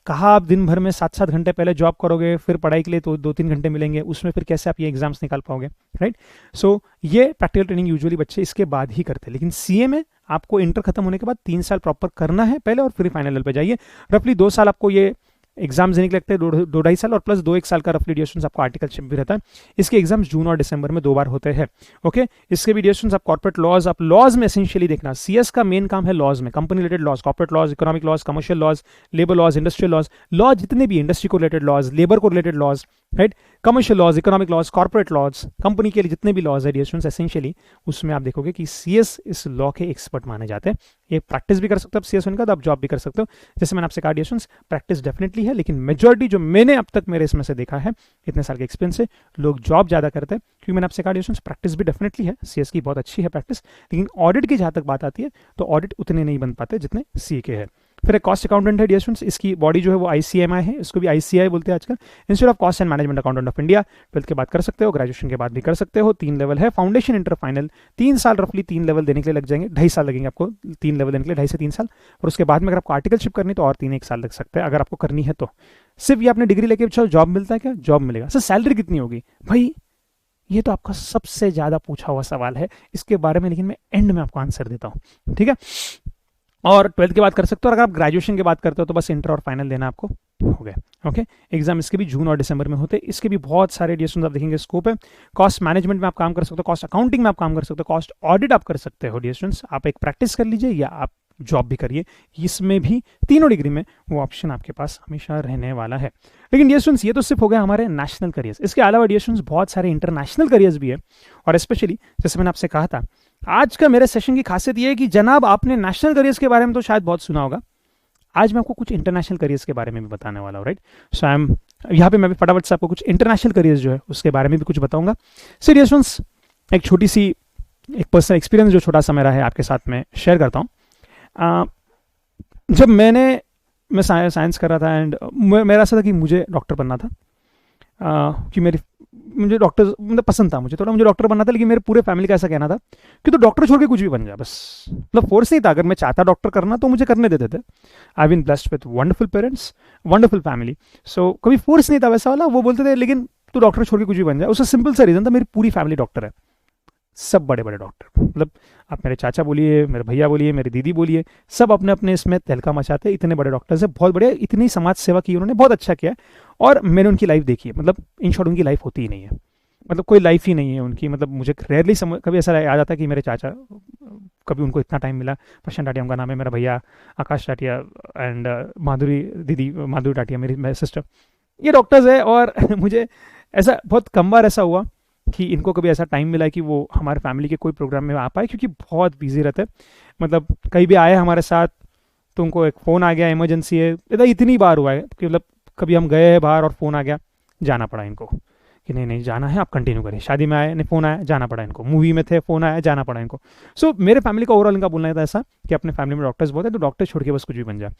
कहा आप दिन भर में 7-7 घंटे पहले जॉब करोगे, फिर पढ़ाई के लिए तो 2-3 घंटे मिलेंगे, उसमें फिर कैसे आप ये एग्जाम्स निकाल पाओगे, राइट। सो ये प्रैक्टिकल ट्रेनिंग यूजुअली बच्चे इसके बाद ही करते हैं। लेकिन सीए में आपको इंटर खत्म होने के बाद 3 साल प्रॉपर करना है पहले, और फिर फाइनल लेवल पे जाइए। रफली 2 साल आपको ये एग्जाम्स देने के लगते हैं, 2-2.5 साल, और प्लस 2-1 साल का रफली ड्यूरेशन आपको आर्टिकलशिप भी रहता है। इसके एग्जाम्स जून और दिसंबर में 2 बार होते हैं। ओके, इसके भी ड्यूरेशन आप कॉर्पोरेट लॉज, आप लॉज में एसेंशियली देखना, सीएस का मेन काम है लॉज में, company related laws, corporate laws, economic laws, commercial laws, labour laws, industrial laws, laws जितने भी इंडस्ट्री को रिलेटेड लॉज, लेबर को related laws, right, commercial laws, economic laws, corporate laws, company के लिए जितने भी लॉज है ड्यूरेशन एसेंशियली, उसमें आप देखोगे कि सीएस इस लॉ के एक्सपर्ट माने जाते हैं। ये प्रैक्टिस भी कर सकते हो आप सीएस होने का, तो आप जॉब भी कर सकते हो। जैसे मैंने आपसे कहा ड्यूरेशन प्रैक्टिस डेफिनेटली है, लेकिन मेजॉरिटी जो मैंने अब तक मेरे इसमें से देखा है, इतने साल के एक्सपीरियंस से, लोग जॉब ज़्यादा करते हैं, क्योंकि मैंने आपसे कहा ड्यूरेशन प्रैक्टिस भी डेफिनेटली है, सीएस की बहुत अच्छी है प्रैक्टिस, लेकिन ऑडिट की जहाँ तक बात आती है तो ऑडिट उतने नहीं बन पाते जितने सी के है। फिर एक कॉस्ट अकाउंटेंट है डियर स्टूडेंट्स, इसकी बॉडी जो है वो आईसीएमआई है, इसको भी आईसीआई बोलते हैं आजकल, institute of cost and management accountant of India. 12th के बाद कर सकते हो, ग्रेजुएशन के बाद भी कर सकते हो। 3 लेवल है, फाउंडेशन, इंटर, फाइनल, 3 साल रफली 3 लेवल देने के लिए लग जाएंगे, 2.5 साल लगेंगे आपको 3 लेवल देने के लिए, 2.5 से 3 साल। और उसके बाद में अगर आपको आर्टिकलशिप करनी तो और 3-1 साल लग सकते हैं, अगर आपको करनी है तो। सिर्फ ये आपने डिग्री लेके चलो जॉब मिलता है क्या? जॉब मिलेगा। सर सैलरी कितनी होगी भाई? ये तो आपका सबसे ज्यादा पूछा हुआ सवाल है इसके बारे में, लेकिन मैं एंड में आपको आंसर देता हूँ, ठीक है। और 12th के बाद कर सकते हो, और अगर आप ग्रेजुएशन के बाद करते हो तो बस इंटर और फाइनल देना आपको हो गया। ओके, एग्जाम इसके भी जून और दिसंबर में होते हैं। इसके भी बहुत सारे डिस्टेंस आप देखेंगे स्कोप है। कॉस्ट मैनेजमेंट में आप काम कर सकते हो, कॉस्ट अकाउंटिंग में आप काम कर सकते हो, कॉस्ट ऑडिट आप कर सकते हो डिस्टेंस। आप एक प्रैक्टिस कर लीजिए या आप जॉब भी करिए, इसमें भी तीनों डिग्री में वो ऑप्शन आपके पास हमेशा रहने वाला है। लेकिन डियर स्टूडेंट्स ये तो सिर्फ हो गया हमारे नेशनल करियर्स, इसके अलावा डियर स्टूडेंट्स बहुत सारे इंटरनेशनल करियर्स भी है। और स्पेशली जैसे मैंने आपसे कहा था, आज का मेरे सेशन की खासियत ये है कि जनाब आपने नेशनल करियर्स के बारे में तो शायद बहुत सुना होगा, आज मैं आपको कुछ इंटरनेशनल करियर्स के बारे में भी बताने वाला हूँ, राइट। सो आई एम यहाँ पे मैं भी फटाफट से आपको कुछ इंटरनेशनल करियर्स जो है उसके बारे में भी कुछ बताऊंगा। सो डियर स्टूडेंट्स एक छोटी सी एक पर्सनल एक्सपीरियंस जो छोटा सा मेरा है आपके साथ में शेयर करता हूँ। जब मैं साइंस कर रहा था एंड मेरा ऐसा था कि मुझे डॉक्टर बनना था, कि मुझे डॉक्टर मतलब पसंद था, मुझे डॉक्टर बनना था। लेकिन मेरे पूरे फैमिली का ऐसा कहना था कि तो डॉक्टर छोड़ के कुछ भी बन जा, बस मतलब फोर्स नहीं था, अगर मैं चाहता डॉक्टर करना तो मुझे करने देते थे। I been blessed with wonderful parents, wonderful family, so कभी फोर्स नहीं था वैसा वाला। वो बोलते थे लेकिन तू डॉक्टर छोड़ के कुछ भी बन जाए। उसका सिंपल सा रीजन था, मेरी पूरी फैमिली डॉक्टर है, सब बड़े बड़े डॉक्टर, मतलब आप मेरे चाचा बोलिए, मेरे भैया बोलिए, मेरी दीदी बोलिए, सब अपने अपने इसमें तहलका मचाते, इतने बड़े डॉक्टर्स हैं, बहुत बड़े, इतनी समाज सेवा की उन्होंने, बहुत अच्छा किया। और मैंने उनकी लाइफ देखी है, मतलब इन शॉर्ट उनकी लाइफ होती ही नहीं है, मतलब कोई लाइफ ही नहीं है उनकी। मतलब मुझे रेयरली कभी ऐसा याद आता है कि मेरे चाचा, कभी उनको इतना टाइम मिला, प्रशांत टाटिया उनका नाम है, मेरा भैया आकाश टाटिया, एंड माधुरी दीदी, माधुरी टाटिया मेरी सिस्टर, ये डॉक्टर्स है। और मुझे ऐसा बहुत कम बार ऐसा हुआ कि इनको कभी ऐसा टाइम मिला कि वो हमारे फैमिली के कोई प्रोग्राम में आ पाए, क्योंकि बहुत बिजी रहते हैं। मतलब कहीं भी आए हमारे साथ तो उनको एक फ़ोन आ गया, इमरजेंसी है, इतनी बार हुआ है कि मतलब कभी हम गए हैं बाहर और फ़ोन आ गया, जाना पड़ा इनको कि नहीं नहीं जाना है, आप कंटिन्यू करें। शादी में आए, नहीं फ़ोन आया, जाना पड़ा इनको। मूवी में थे, फ़ोन आया, जाना पड़ा इनको। सो मेरे फैमिली का ओवरऑल इनका बोलना था ऐसा कि अपने फैमिली में डॉक्टर्स बहुत है, तो डॉक्टर छोड़ के बस कुछ भी बन जाए।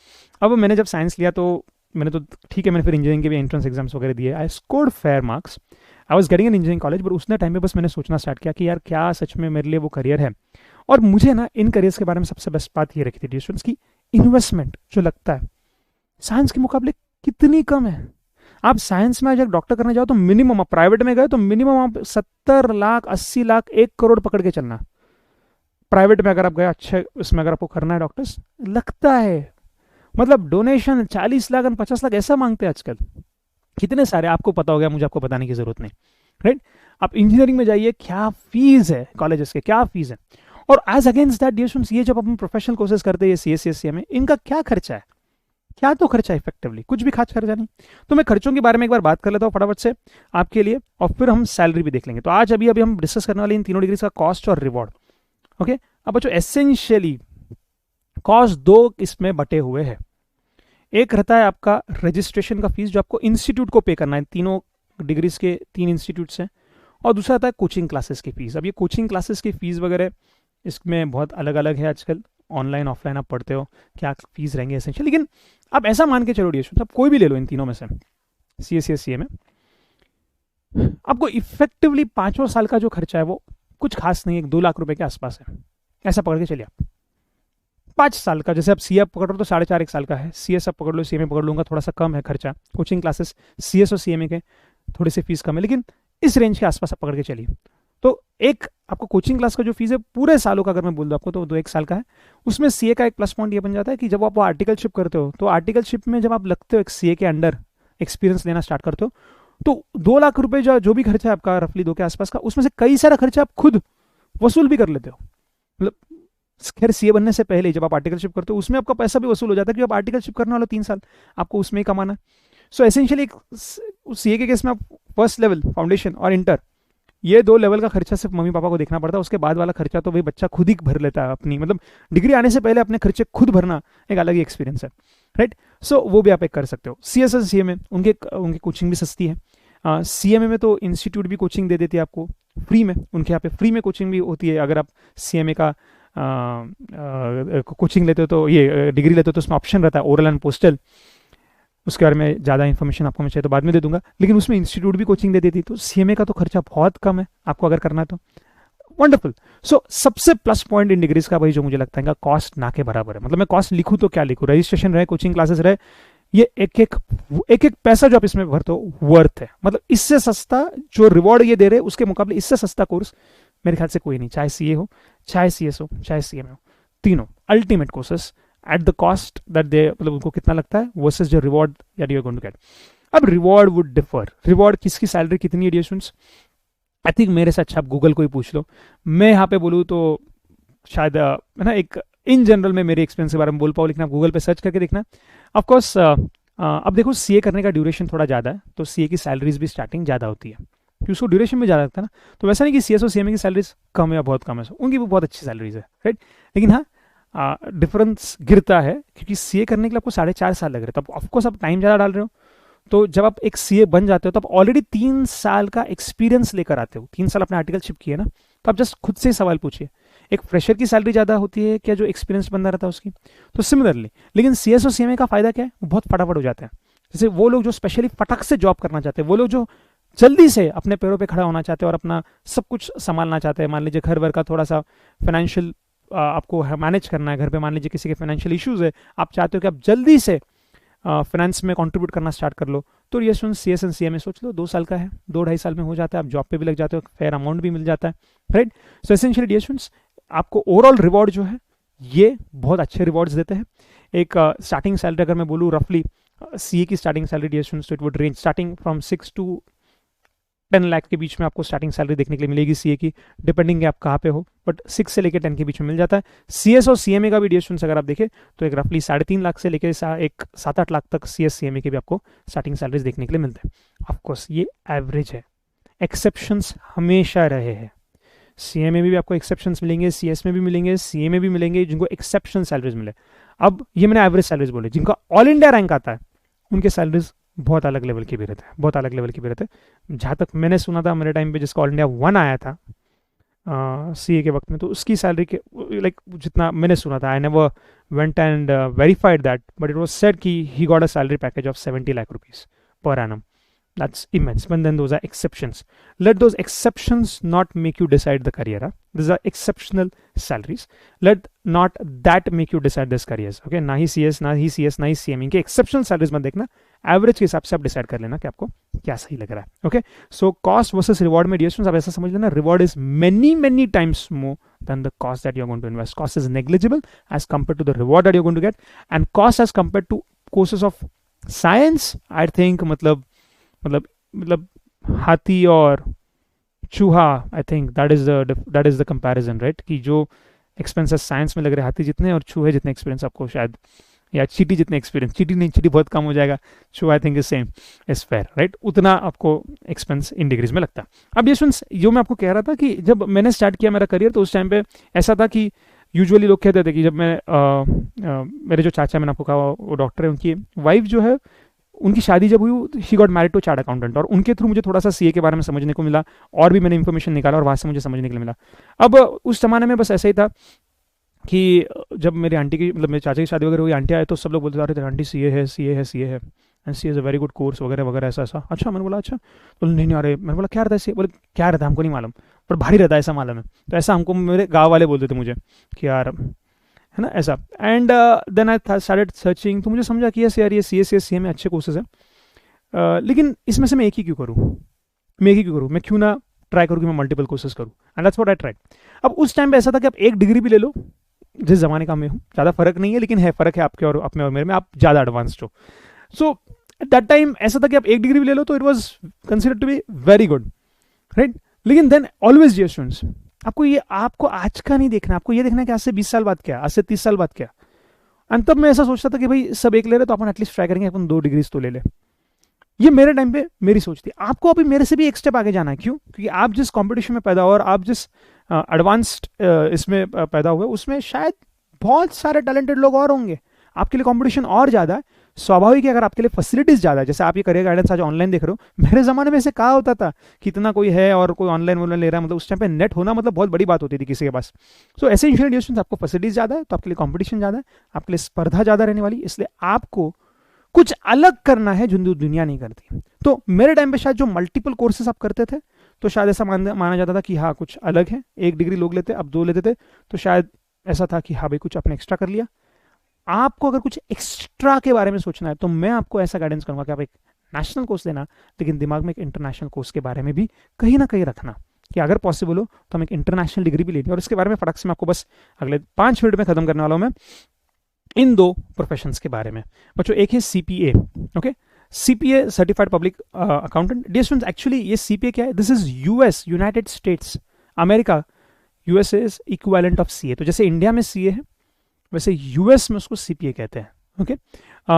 अब मैंने जब साइंस लिया तो मैंने तो ठीक है, मैंने फिर इंजीनियरिंग के भी एंट्रेंस एग्जाम्स वगैरह दिए, I scored fair marks, I was getting an engineering college. But उसने टाइम पे बस मैंने सोचना स्टार्ट किया कि यार क्या सच में मेरे लिए वो करियर है। और मुझे ना इन करियर्स के बारे में सबसे बेस्ट बात ये रखी थी स्टूडेंट्स की, इन्वेस्टमेंट जो लगता है साइंस के मुकाबले कितनी कम है। आप साइंस में जब डॉक्टर करने जाओ तो मिनिमम, आप प्राइवेट में गए तो मिनिमम आप 70 लाख 80 लाख 1 करोड़ पकड़ के चलना। प्राइवेट में अगर आप गए अच्छे उसमें अगर आपको करना है डॉक्टर्स, लगता है मतलब डोनेशन 40 लाख और 50 लाख ऐसा मांगते हैं आजकल। कितने सारे आपको पता हो गया, मुझे आपको बताने की जरूरत नहीं, राइट। आप इंजीनियरिंग में जाइए, क्या फीस है कॉलेजेस के, क्या फीस है। और एज अगेंस्ट दैट डियर, ये जब अपन प्रोफेशनल कोर्सेज करते हैं सी एस सी में, इनका क्या खर्चा है, क्या तो खर्चा है, इफेक्टिवली कुछ भी खास खर्चा नहीं। तो मैं खर्चों के बारे में एक बार बात कर लेता हूँ फटाफट से आपके लिए, और फिर हम सैलरी भी देख लेंगे। तो आज अभी हम डिस्कस करने वाले इन तीनों डिग्रीज का कॉस्ट और रिवॉर्ड। ओके, अब बच्चों एसेंशियली कॉस्ट दो इसमें बटे हुए हैं। एक रहता है आपका रजिस्ट्रेशन का फीस जो आपको इंस्टीट्यूट को पे करना है, तीनों डिग्रीज के 3 इंस्टीट्यूट्स हैं। और दूसरा आता है कोचिंग क्लासेस की फीस। अब ये कोचिंग क्लासेस की फीस वगैरह इसमें बहुत अलग अलग है आजकल, ऑनलाइन ऑफलाइन आप पढ़ते हो, क्या फीस रहेंगे एसेंशियल। लेकिन आप ऐसा मान के चलो डियर, आप कोई भी ले लो इन तीनों में से, सी एस सी में आपको इफेक्टिवली 5 साल का जो खर्चा है वो कुछ खास नहीं है, 2 लाख रुपए के आसपास है। ऐसा पकड़ के चलिए आप 5 साल का, जैसे आप सी एफ पकड़ लो तो 4.5 साल का है, सी एस आप पकड़ लो, सी एम ए पकड़ लूंगा, थोड़ा सा कम है खर्चा। कोचिंग क्लासेस सी एस और सी एम ए के थोड़ी सी फीस कम है, लेकिन इस रेंज के आसपास आप पकड़ के चलिए। तो एक आपको कोचिंग क्लास का जो फीस है पूरे सालों का अगर मैं बोल दूं आपको तो 2-1 साल का है। उसमें सीए का एक प्लस पॉइंट ये बन जाता है कि जब आप आर्टिकलशिप करते हो, तो आर्टिकलशिप में जब आप लगते हो एक सीए के अंडर एक्सपीरियंस लेना स्टार्ट करते हो, तो 2 लाख रुपए जो भी खर्चा है आपका रफली 2 के आसपास का, उसमें से कई सारा खर्चा आप खुद वसूल भी कर लेते हो। मतलब खैर सीए बनने से पहले जब आप आर्टिकलशिप करते हो उसमें आपका पैसा भी वसूल हो जाता है, क्योंकि आप आर्टिकलशिप करने वाले 3 साल आपको उसमें ही कमाना है। सो एसेंशियली सीए के केस में आप फर्स्ट लेवल, फाउंडेशन और इंटर, ये 2 लेवल का खर्चा सिर्फ मम्मी पापा को देखना पड़ता है। उसके बाद वाला खर्चा तो भाई बच्चा खुद ही भर लेता है अपनी, मतलब डिग्री आने से पहले अपने खर्चे खुद भरना एक अलग ही एक्सपीरियंस है, राइट। सो वो भी आप एक कर सकते हो। C S S C M में उनकी कोचिंग भी सस्ती है। सी एम ए में तो इंस्टीट्यूट भी कोचिंग दे देती है आपको फ्री में, उनके यहाँ पे फ्री में कोचिंग भी होती है। अगर आप सी एम ए का कोचिंग लेते हो तो ये डिग्री लेते हो तो उसमें ऑप्शन रहता है ओरल एंड पोस्टल, उसके बारे में ज़्यादा इन्फॉर्मेशन आपको मैं चाहिए तो बाद में दे दूंगा, लेकिन उसमें इंस्टीट्यूट भी कोचिंग दे देती। तो सीएमए का तो खर्चा बहुत कम है आपको अगर करना है तो वंडरफुल। सो सबसे प्लस पॉइंट इन डिग्रीज का भाई जो मुझे लगता है कॉस्ट ना के बराबर है। मतलब मैं कॉस्ट लिखूँ तो क्या लिखूँ, रजिस्ट्रेशन रहे, कोचिंग क्लासेस रहे, ये एक एक पैसा जो आप इसमें भरते हो वर्थ है। मतलब इससे सस्ता जो रिवॉर्ड ये दे रहे हैं उसके मुकाबले इससे सस्ता कोर्स मेरे ख्याल से कोई नहीं, चाहे सीए हो, चाहे सीएस हो, चाहे सीएमए हो, तीनों ultimate courses at the cost that they, मतलब उनको कितना लगता है वर्सेस जो reward that you are going to get. अब रिवॉर्ड वुड डिफर, रिवॉर्ड किसकी सैलरी कितनी है डियर स्टूडेंट्स, आई थिंक मेरे से अच्छा आप गूगल को ही पूछ लो। मैं यहाँ पे बोलूँ तो शायद है ना, एक इन जनरल में मेरे एक्सपीरियंस के बारे में बोल पाऊँ, लेकिन आप गूगल पे सर्च करके देखना। ऑफकोर्स अब देखो सीए करने का ड्यूरेशन थोड़ा ज़्यादा है, तो सीए की सैलरीज भी स्टार्टिंग ज़्यादा होती है क्योंकि उसको ड्यूरेशन में ज़्यादा लगता है ना। तो वैसा नहीं कि सीएस और सीएमए की सैलरीज कम है या बहुत कम है, उनकी भी बहुत अच्छी सैलरीज है, राइट। लेकिन हाँ डिफरेंस गिरता है क्योंकि सीए करने के लिए आपको 4.5 साल लग रहे हैं, तो ऑफकोर्स आप टाइम ज़्यादा डाल रहे हो। तो जब आप एक सीए बन जाते हो तो आप ऑलरेडी 3 साल का एक्सपीरियंस लेकर आते हो, 3 साल अपने आर्टिकलशिप किए ना, तो आप जस्ट खुद से ही सवाल पूछिए, एक फ्रेशर की सैलरी ज़्यादा होती है क्या जो एक्सपीरियंस बंदा रहता है उसकी? तो सिमिलरली, लेकिन सीएस और सीएमए का फायदा क्या है, वो बहुत फटाफट हो जाते हैं। जैसे वो लोग जो स्पेशली फटक से जॉब करना चाहते हैं, वो लोग जो जल्दी से अपने पैरों पे खड़ा होना चाहते हैं और अपना सब कुछ संभालना चाहते हैं, मान लीजिए घर वर का थोड़ा सा फाइनेंशियल आपको मैनेज करना है, घर पे मान लीजिए किसी के फाइनेंशियल इश्यूज है, आप चाहते हो कि आप जल्दी से फाइनेंस में कंट्रीब्यूट करना स्टार्ट कर लो, तो ये सुन C S and C M A सोच लो 2 साल का है, 2-2.5 साल में हो जाता है, आप जॉब पे भी लग जाते हो, फेयर अमाउंट भी मिल जाता है, right. So essentially dear students आपको ओवरऑल रिवॉर्ड जो है ये बहुत अच्छे रिवॉर्ड्स देते हैं। एक स्टार्टिंग सैलरी अगर मैं बोलूँ रफली सीए की स्टार्टिंग सैलरी डियर स्टूडेंट्स, तो it would range starting from 6 to 10 lakh के बीच में आपको स्टार्टिंग सैलरी देखने के लिए मिलेगी सीए की, डिपेंडिंग है आप कहाँ पे हो, बट 6 से लेकर 10 के बीच में मिल जाता है। सीएस और सीएमए का भी डियर स्टूडेंट्स अगर आप देखें तो एक रफली 3.5 लाख से लेकर एक 7-8 लाख तक सीएस सीएमए के भी आपको स्टार्टिंग सैलरीज देखने के लिए मिलते हैं। ऑफकोर्स ये एवरेज है, एक्सेप्शंस हमेशा रहे हैं। सीएमए में भी आपको एक्सेप्शंस मिलेंगे, सीएस में भी मिलेंगे, सीए में भी मिलेंगे जिनको एक्सेप्शनल सैलरीज मिले। अब ये मैंने एवरेज सैलरीज बोले, जिनका ऑल इंडिया रैंक आता है उनके सैलरीज बहुत अलग लेवल की भी रहते हैं, बहुत अलग लेवल की भी रहते हैं। जहाँ तक मैंने सुना था मेरे टाइम पे जिसका ऑल इंडिया 1 आया था सीए के वक्त में, तो उसकी सैलरी के लाइक जितना मैंने सुना था, I never went and verified that, but it was said कि he got a salary package of 70 lakh rupees per annum. That's immense, but then those are exceptions. Let those exceptions not make you decide the career. These are exceptional salaries. Let not that make you decide this careers. Okay, ना ही CS, ना ही CS, ना ही CM, इनके exceptional salaries मत देखना, एवरेज के हिसाब से आप डिसाइड कर लेना कि आपको क्या सही लग रहा है। Okay, so cost versus reward में डियर स्टूडेंट्स आप ऐसा समझ लेना, reward is many times more than the cost that you're going to invest. Cost is negligible as compared to the reward that you're going to get, and cost as compared to courses of science, I think मतलब हाथी और चूहा, I think that is the comparison, right, कि जो एक्सपेंसेस साइंस में लग रहे हाथी जितने और चूहे जितने एक्सपीरियंस आपको शायद, या चीटी जितने एक्सपीरियंस, चीटी नहीं, चीटी बहुत कम हो जाएगा, चूहा I think is same is fair, right, उतना आपको एक्सपेंस इन डिग्रीज में लगता है। अब ये सुन, जो मैं आपको कह रहा था कि जब मैंने स्टार्ट किया मेरा करियर तो उस टाइम पे ऐसा था कि यूजुअली लोग कहते थे कि जब मैं मेरे जो चाचा, मैंने आपको कहा वो डॉक्टर है, उनकी वाइफ जो है, उनकी शादी जब हुई she got married to chart accountant, और उनके थ्रू मुझे थोड़ा सा सीए के बारे में समझने को मिला, और भी मैंने इन्फॉर्मेशन निकाला और वहाँ से मुझे समझने के लिए मिला। अब उस जमाने में बस ऐसा ही था कि जब मेरी आंटी की, मतलब मेरे चाचा की शादी वगैरह हुई, आंटी आए तो सब लोग बोलते जा रहे थे आंटी सीए है, सीए है, सीए है, and C is a very good course वगैरह वगैरह, ऐसा ऐसा। अच्छा, मैंने बोला अच्छा, तो नहीं आ रहे, मैंने बोला क्या रहता है सीए, बोले क्या रहता है हमको नहीं मालूम, पर भारी रहता है ऐसा मालूम है। तो ऐसा हमको मेरे गाँव वाले बोलते थे मुझे कि यार है ना ऐसा। And then I started searching, तो मुझे समझा कि यार ये सी में अच्छे कोर्सेज हैं, लेकिन इसमें से मैं एक ही क्यों करूँ, मैं क्यों ना ट्राई करूँ कि मैं मल्टीपल कोर्सेज करूँ, and that's what I tried. अब उस टाइम पे ऐसा था कि आप एक डिग्री भी ले लो, जिस जमाने का मैं हूँ, ज़्यादा फर्क नहीं है, लेकिन है फर्क है आपके और अपने और मेरे में, आप ज़्यादा एडवांस्ड हो। सो एट दैट टाइम ऐसा था कि आप एक डिग्री भी ले लो तो it was considered to be very good, right. लेकिन देन ऑलवेज डियर स्टूडेंट्स, आपको आज का नहीं देखना, आपको ये देखना है कि आज से 20 साल बाद क्या, आज से 30 साल बाद क्या। एंड तब मैं ऐसा सोचता था कि भाई सब एक ले रहे तो अपन एटलीस्ट ट्राई करेंगे अपन 2 डिग्रीज तो ले ले। ये मेरे टाइम पे मेरी सोच थी। आपको अभी मेरे से भी एक स्टेप आगे जाना है, क्यों? क्योंकि आप जिस कंपटीशन में पैदा हो और आप जिस एडवांस्ड इसमें पैदा हुए, उसमें शायद बहुत सारे टैलेंटेड लोग और होंगे, आपके लिए कंपटीशन और ज़्यादा है। स्वाभाविक है अगर आपके लिए फैसिलिटीज ज़्यादा है, जैसे आप ये करियर गाइडेंस आज ऑनलाइन देख रहे हो, मेरे ज़माने में ऐसे कहा होता था कि इतना कोई है और कोई ऑनलाइन ले रहा है, मतलब उस टाइम पे नेट होना मतलब बहुत बड़ी बात होती थी किसी के पास। सो ऐसे इंस्टीट्यूशंस, आपको फैसिलिटीज ज़्यादा है तो आपके लिए कॉम्पिटिशन ज़्यादा है, आपके लिए स्पर्धा ज़्यादा रहने वाली, इसलिए आपको कुछ अलग करना है जो दुनिया नहीं करती। तो मेरे टाइम पे शायद जो मल्टीपल कोर्सेज आप करते थे तो शायद ऐसा माना जाता था कि हाँ कुछ अलग है, 1 डिग्री लोग लेते, अब 2 लेते थे, तो शायद ऐसा था कि हाँ भाई कुछ अपने एक्स्ट्रा कर लिया। आपको अगर कुछ एक्स्ट्रा के बारे में सोचना है तो मैं आपको ऐसा गाइडेंस करूंगा कि आप एक नेशनल कोर्स लेना, लेकिन दिमाग में एक इंटरनेशनल कोर्स के बारे में भी कहीं ना कहीं रखना कि अगर पॉसिबल हो तो हम एक इंटरनेशनल डिग्री भी लेंगे। और इसके बारे में फटाक से मैं आपको बस अगले 5 मिनट में खत्म करने वाला हूं मैं इन 2 प्रोफेशंस के बारे में। बच्चों, एक है CPA, okay, CPA certified public accountant. Dear students, actually ये सीपीए क्या है? This is US, United States America, US is equivalent of CA. तो जैसे इंडिया में सीए है वैसे यूएस में उसको सीपीए कहते हैं, ओके।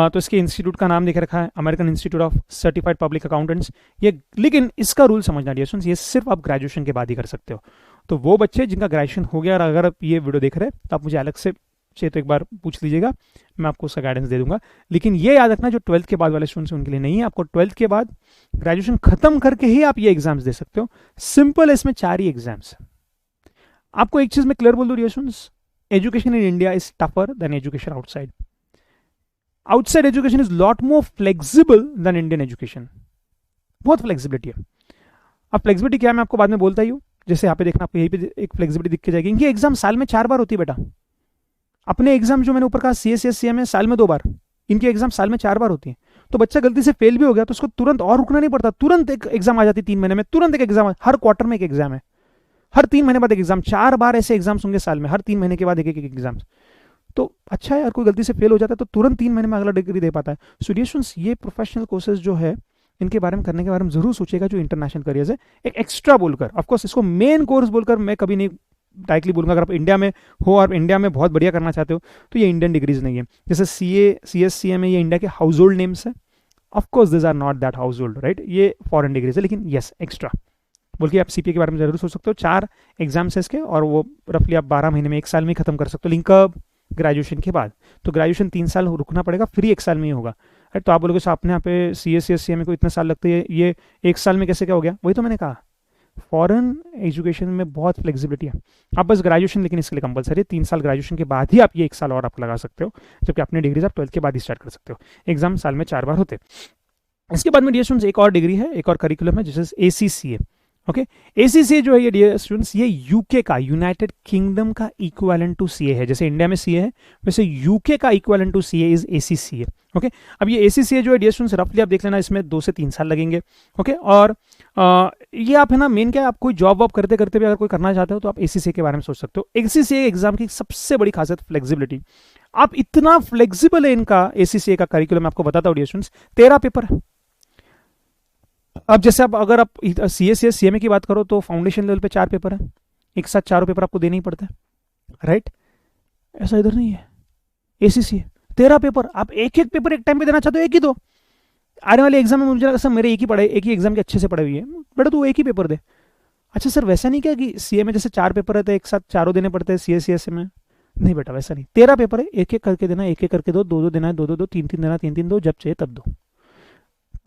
तो इसके इंस्टीट्यूट का नाम देख रखा है American institute of certified public accountants ये। लेकिन इसका रूल समझना डियर स्टूडेंट्स, ये सिर्फ आप ग्रेजुएशन के बाद ही कर सकते हो। तो वो बच्चे जिनका ग्रेजुएशन हो गया और अगर आप ये वीडियो देख रहे हैं तो आप मुझे अलग से चाहिए तो एक बार पूछ लीजिएगा, मैं आपको उसका गाइडेंस दे दूंगा। लेकिन ये याद रखना जो 12th के बाद वाले स्टूडेंट्स हैं उनके लिए नहीं है, आपको 12th के बाद ग्रेजुएशन खत्म करके ही आप ये एग्जाम्स दे सकते हो। सिंपल है, इसमें 4 ही एग्जाम्स। आपको एक चीज में क्लियर बोल दूं dear students, education in India is tougher than education outside. Outside education is lot more flexible than Indian education, बहुत फ्लेक्सिबिलिटी है। अब फ्लेक्सिबिलिटी क्या है मैं आपको बाद में बोलता ही हूँ। जैसे यहाँ पे देखना, आपको यहीं पे एक फ्लेक्सिबिलिटी दिख के जाएगी। इनकी एग्जाम साल में 4 बार होती है बेटा। अपने एग्जाम जो मैंने ऊपर कहा सीएस सीएम है साल में 2 बार, इनकी एग्जाम साल में 4 बार होती है। तो बच्चा गलती से फेल भी हो गया तो उसको तुरंत और रुकना नहीं पड़ता, तुरंत एक एग्जाम आ जाती है 3 महीने में, तुरंत एक एग्जाम, हर क्वार्टर में एक एग्जाम है, हर 3 महीने बाद एक एग्जाम, 4 बार ऐसे एग्जाम्स होंगे साल में, हर 3 महीने के बाद एक एग्जाम। तो अच्छा है यार, कोई गलती से फेल हो जाता है तो तुरंत 3 महीने में अगला डिग्री दे पाता है। सो स्टूडेंट्स, ये प्रोफेशनल कोर्सेज जो है इनके बारे में करने के बारे में जरूर सोचेगा जो इंटरनेशनल करियर्स है। एक एक्स्ट्रा बोलकर, ऑफकोर्स इसको मेन कोर्स बोलकर मैं कभी नहीं डायरेक्टली बोलूँगा। अगर आप इंडिया में हो और इंडिया में बहुत बढ़िया करना चाहते हो तो ये इंडियन डिग्रीज नहीं है। जैसे CA CSCM है, ये इंडिया के हाउस होल्ड नेम्स है। Of course this are not that household, right, ये फॉरेन डिग्रीज है, लेकिन यस एक्स्ट्रा बोल के आप CPA के बारे में जरूर सोच सकते हो। 4 एग्जाम्स है इसके, और वो रफली आप 12 महीने में 1 साल में ही खत्म कर सकते हो। लेकिन कब? ग्रेजुएशन के बाद। तो ग्रेजुएशन 3 साल रुकना पड़ेगा, फ्री 1 साल में ही होगा, राइट। तो आप बोलोगे सर अपने यहाँ पे CA CSCM में को इतने साल लगते हैं, ये 1 साल में कैसे क्या हो गया? वही तो मैंने कहा, फॉरेन एजुकेशन में बहुत फ्लेक्सिबिलिटी है। आप बस ग्रेजुएशन, लेकिन इसके लिए कंपलसरी है 3 साल ग्रेजुएशन के बाद ही आप ये 1 साल और आप लगा सकते हो, जबकि अपने डिग्रीज आप 12th के बाद ही स्टार्ट कर सकते हो। एग्जाम साल में 4 बार होते हैं। इसके बाद में डियर स्टूडेंट्स एक और डिग्री है, एक और करिकुलम है, जिसे ACCA। ओके, ACCA जो है ये डियर स्टूडेंट्स, ये यूके का, यूनाइटेड किंगडम का इक्विवेलेंट टू CA है। जैसे इंडिया में CA है, वैसे यूके का equivalent to CA is ACCA। Okay, अब ये ACCA जो है डियर स्टूडेंट्स रफली आप देख लेना, इसमें 2 से 3 साल लगेंगे। ओके, और ये आप है ना, मेन क्या है, आप कोई जॉब वॉब करते करते भी अगर कोई करना चाहते हो तो आप ACCA के बारे में सोच सकते हो। ACCA एग्जाम की सबसे बड़ी खासियत फ्लेक्सिबिलिटी। आप इतना फ्लेक्सिबल है इनका ACCA का करिकुलम, मैं आपको बताता हूँ डियर स्टूडेंट्स। 13 पेपर है। अब जैसे आप अगर आप CA की बात करो तो फाउंडेशन लेवल पे 4 पेपर है, एक साथ चारों पेपर आपको देने ही पड़ते हैं, राइट। ऐसा इधर नहीं है। ACCA 13 पेपर, आप एक एक पेपर एक टाइम पे देना चाहते हो, एक ही दो। आने वाले एग्जाम में मुझे लगा मेरे एक ही एग्जाम के अच्छे से पढ़े हुई है, बेटा तू एक ही पेपर दे। अच्छा सर वैसा नहीं क्या कि CA में जैसे 4 पेपर रहते हैं, एक साथ चारों देने पड़ते हैं CA में? नहीं बेटा वैसा नहीं, 13 पेपर है, एक एक करके देना, एक एक करके दो, 2 2 देना है, 2 2 दो, 3 3 देना, 3 3 दो, जब चाहिए तब दो,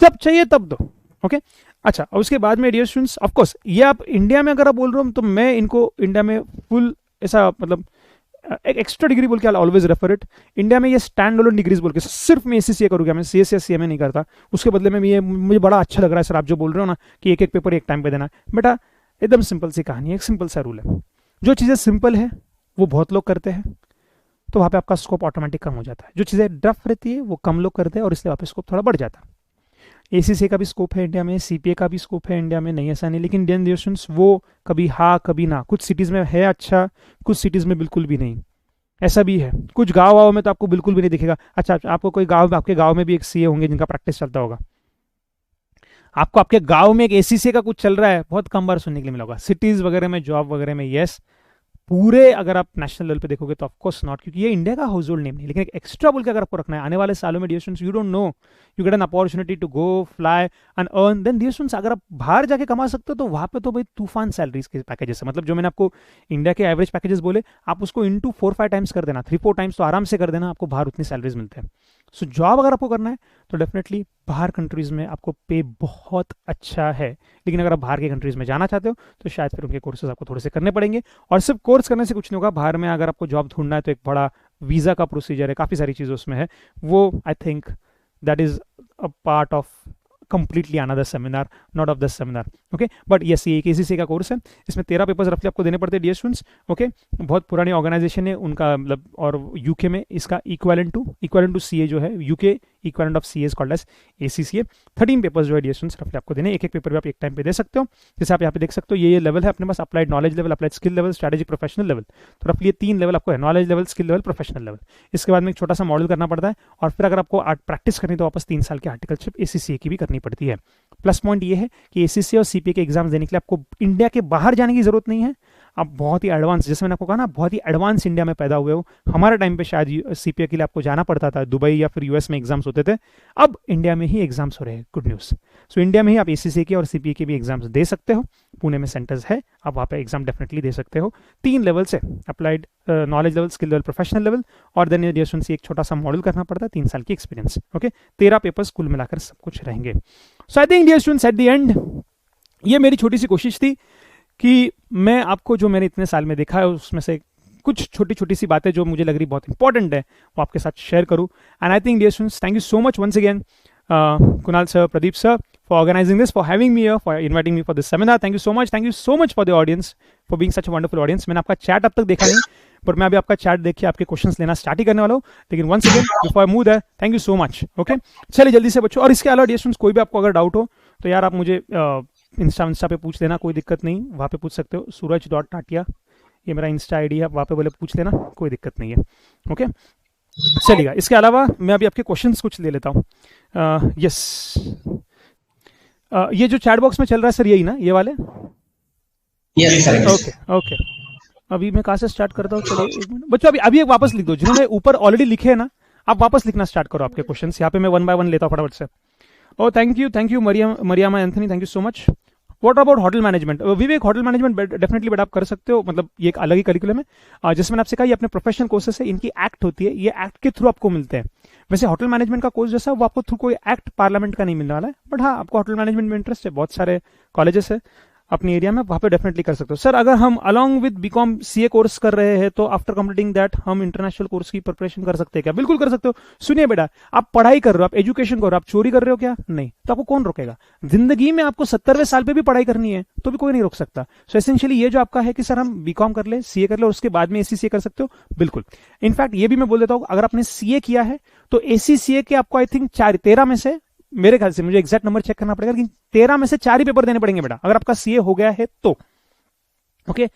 जब चाहिए तब दो। ओके, अच्छा, और उसके बाद में डियर स्टूडेंट्स, ऑफ कोर्स ये आप इंडिया में अगर आप बोल रहे हो तो मैं इनको इंडिया में फुल ऐसा मतलब एक एक्स्ट्रा डिग्री बोल के ऑलवेज रेफर इट। इंडिया में ये स्टैंड अलोन डिग्रीज बोल के सिर्फ मैं ACCA करूँगा, मैं CA नहीं करता। उसके बदले में ये मुझे बड़ा अच्छा लग रहा है सर आप जो बोल रहे हो ना कि एक एक पेपर एक टाइम पे देना। बेटा एकदम सिंपल सी कहानी है, एक सिंपल सा रूल है, जो चीज़ें सिंपल है वो बहुत लोग करते हैं, तो वहाँ पे आपका स्कोप ऑटोमेटिक कम हो जाता है। जो चीज़ें डफ रहती है वो कम लोग करते हैं, और इसलिए वहाँ पे स्कोप थोड़ा बढ़ जाता है। ACCA का भी स्कोप है इंडिया में, CPA का भी स्कोप है इंडिया में, नहीं ऐसा नहीं, लेकिन इंडियन स्टूडेंट्स वो कभी हाँ कभी ना, कुछ सिटीज़ में है अच्छा, कुछ सिटीज़ में बिल्कुल भी नहीं। ऐसा भी है, कुछ गाँव में तो आपको बिल्कुल भी नहीं दिखेगा। अच्छा, आपको कोई गाँव, आपके गाँव में भी एक CA होंगे जिनका प्रैक्टिस चलता होगा, आपको आपके गाँव में एक ACCA का कुछ चल रहा है, बहुत कम बार सुनने के लिए मिला होगा। सिटीज़ वगैरह में, जॉब वगैरह में यस, पूरे अगर आप नेशनल लेवल पे देखोगे तो ऑफकोर्स नॉट, क्योंकि ये इंडिया का हाउस होल्ड नेम नहीं। लेकिन एक एक्स्ट्रा बोल के अगर आपको रखना है आने वाले सालों में dear students, you don't know, you get an opportunity to go fly and earn, then dear students अगर आप बाहर जाके कमा सकते हो तो वहाँ पे तो भाई तूफान सैलरीज के पैकेजेस है। मतलब जो मैंने आपको इंडिया के एवरेज पैकेजेस बोले, आप उसको इंटू 4-5 टाइम्स कर देना, 3-4 टाइम्स तो आराम से कर देना, आपको बाहर उतनी सैलरीज मिलते हैं। सो जॉब अगर आपको करना है तो डेफिनेटली बाहर कंट्रीज में आपको पे बहुत अच्छा है। लेकिन अगर आप बाहर के कंट्रीज में जाना चाहते हो तो शायद फिर उनके कोर्सेज आपको थोड़े से करने पड़ेंगे, और सिर्फ कोर्स करने से कुछ नहीं होगा। बाहर में अगर आपको जॉब ढूंढना है तो एक बड़ा वीज़ा का प्रोसीजर है, काफ़ी सारी चीज़ें उसमें है, वो I think that is a part of completely another seminar, not of this seminar. Okay, but yes ये एक ACCA का कोर्स है, इसमें 13 पेपर्स रफली आपको देने पड़ते हैं डियर स्टूडेंट्स। ओके, बहुत पुरानी ऑर्गेनाइजेशन है उनका, मतलब, और यूके में इसका इक्वेलेंट टू CA जो है, UK equivalent of CA is called as ACCA। 13 papers जो है डियर स्टूडेंट्स रफली आपको देने, एक एक पेपर भी आप एक टाइम पे दे सकते हो। जैसे आप यहाँ पे देख सकते हो ये लेवल है अपने पास, applied knowledge level, applied skill level, strategic professional level. तो रफली ये 3 लेवल आपको है, knowledge level, skill level, professional level. इसके बाद में एक छोटा सा मॉडल करना पड़ता है, और फिर अगर आपको प्रैक्टिस करनी तो वापस 3 साल की आर्टिकलशिप ACCA की भी करनी पड़ती है। प्लस पॉइंट ये है कि ACCA और CPA के एग्जाम्स देने के लिए आपको इंडिया के बाहर जाने की जरूरत नहीं है। आप बहुत ही एडवांस, जैसे मैंने आपको कहा ना, बहुत ही एडवांस इंडिया में पैदा हुए हो। हमारे टाइम पे शायद CPA के लिए आपको जाना पड़ता था, दुबई या फिर US में एग्जाम्स होते थे, अब इंडिया में ही एग्जाम्स हो रहे हैं। Good news. सो इंडिया में ही आप ACCA के और CPA के भी एग्जाम्स दे सकते हो। पुणे में सेंटर्स है, आप वहाँ पे एग्जाम डेफिनेटली दे सकते हो। 3 लेवल से, applied knowledge level, skill level, professional level, और देन एक छोटा सा मॉडल करना पड़ता है, 3 साल की एक्सपीरियंस। ओके, 13 पेपर्स कुल मिलाकर सब कुछ रहेंगे। So I think dear students at the end ये मेरी छोटी सी कोशिश थी कि मैं आपको जो मैंने इतने साल में देखा है उसमें से कुछ छोटी छोटी सी बातें जो मुझे लग रही बहुत इंपॉर्टेंट है वो आपके साथ शेयर करूं। And I think dear students, thank you so much once again Kunal sir, Pradeep sir, for organizing this, for having me here, for inviting me for this seminar. Thank you so much for the audience, for being such a wonderful audience. मैंने आपका चैट अब तक देखा नहीं, पर मैं अभी आपका चैट देख के आपके क्वेश्चंस लेना स्टार्ट ही करने वाला हूँ। लेकिन once again before I move there, thank you so much. Okay, चलिए जल्दी से बच्चों, और इसके अलावा डियर स्टूडेंट्स कोई भी आपको अगर डाउट हो तो यार आप मुझे इंस्टा पे पूछ लेना, कोई दिक्कत नहीं, वहाँ पे पूछ सकते हो। सूरज.टाटिया ये मेरा इंस्टा आईडी है, वहाँ पे बोले पूछ लेना, कोई दिक्कत नहीं है। ओके, चलिएगा। इसके अलावा मैं अभी आपके क्वेश्चंस कुछ ले लेता हूँ। यस, ये जो चैट बॉक्स में चल रहा है सर, यही ना, ये वाले? Yes sir. ओके ओके, अभी मैं कहाँ से स्टार्ट करता हूँ? चलिए एक मिनट बच्चों, अभी एक वापस लिख दो, जिन्होंने ऊपर ऑलरेडी लिखे हैं ना, आप वापस लिखना स्टार्ट करो आपके क्वेश्चंस। यहाँ पे मैं 1 बाय 1 लेता हूँ फटाफट से। Oh thank you Mariama Anthony, thank you so much. What about hotel management? Vivek, hotel management definitely बेटा आप कर सकते हो, मतलब ये एक अलग ही करिकुलम है। जैसे मैंने आपसे कहा, ये अपने प्रोफेशनल कोर्सेस है, इनकी एक्ट होती है, ये एक्ट के थ्रू आपको मिलते हैं। वैसे होटल मैनेजमेंट का कोर्स जैसा वो आपको थ्रू कोई एक्ट पार्लियामेंट का नहीं मिलने वाला है, बट हाँ, आपको होटल मैनेजमेंट में इंटरेस्ट है, बहुत सारे कॉलेजेस है अपनी एरिया में, वहाँ पे डेफिनेटली कर सकते हो। सर अगर हम along with BCom CA course कर रहे हैं तो आफ्टर कंप्लीटिंग दैट हम इंटरनेशनल कोर्स की प्रिपरेशन कर सकते हैं क्या? बिल्कुल कर सकते हो। सुनिए बेटा, आप पढ़ाई कर रहे हो, आप एजुकेशन कर रहे हो, आप चोरी कर रहे हो क्या? नहीं। तो आपको कौन रोकेगा? जिंदगी में आपको 70वें साल पे भी पढ़ाई करनी है तो भी कोई नहीं रोक सकता। सो एसेंशियली ये जो आपका है कि सर हम बीकॉम कर ले, सीए कर ले और उसके बाद में एसीसीए कर सकते हो, बिल्कुल। इनफैक्ट ये भी मैं बोल देता हूँ, अगर आपने सीए किया है तो एसीसीए के आपको आई थिंक 13 में से, मेरे ख्याल से, मुझे एग्जैक्ट नंबर चेक करना पड़ेगा, लेकिन 13 में से 4 ही पेपर देने पड़ेंगे बेटा, अगर आपका सीए हो गया है तो। ओके,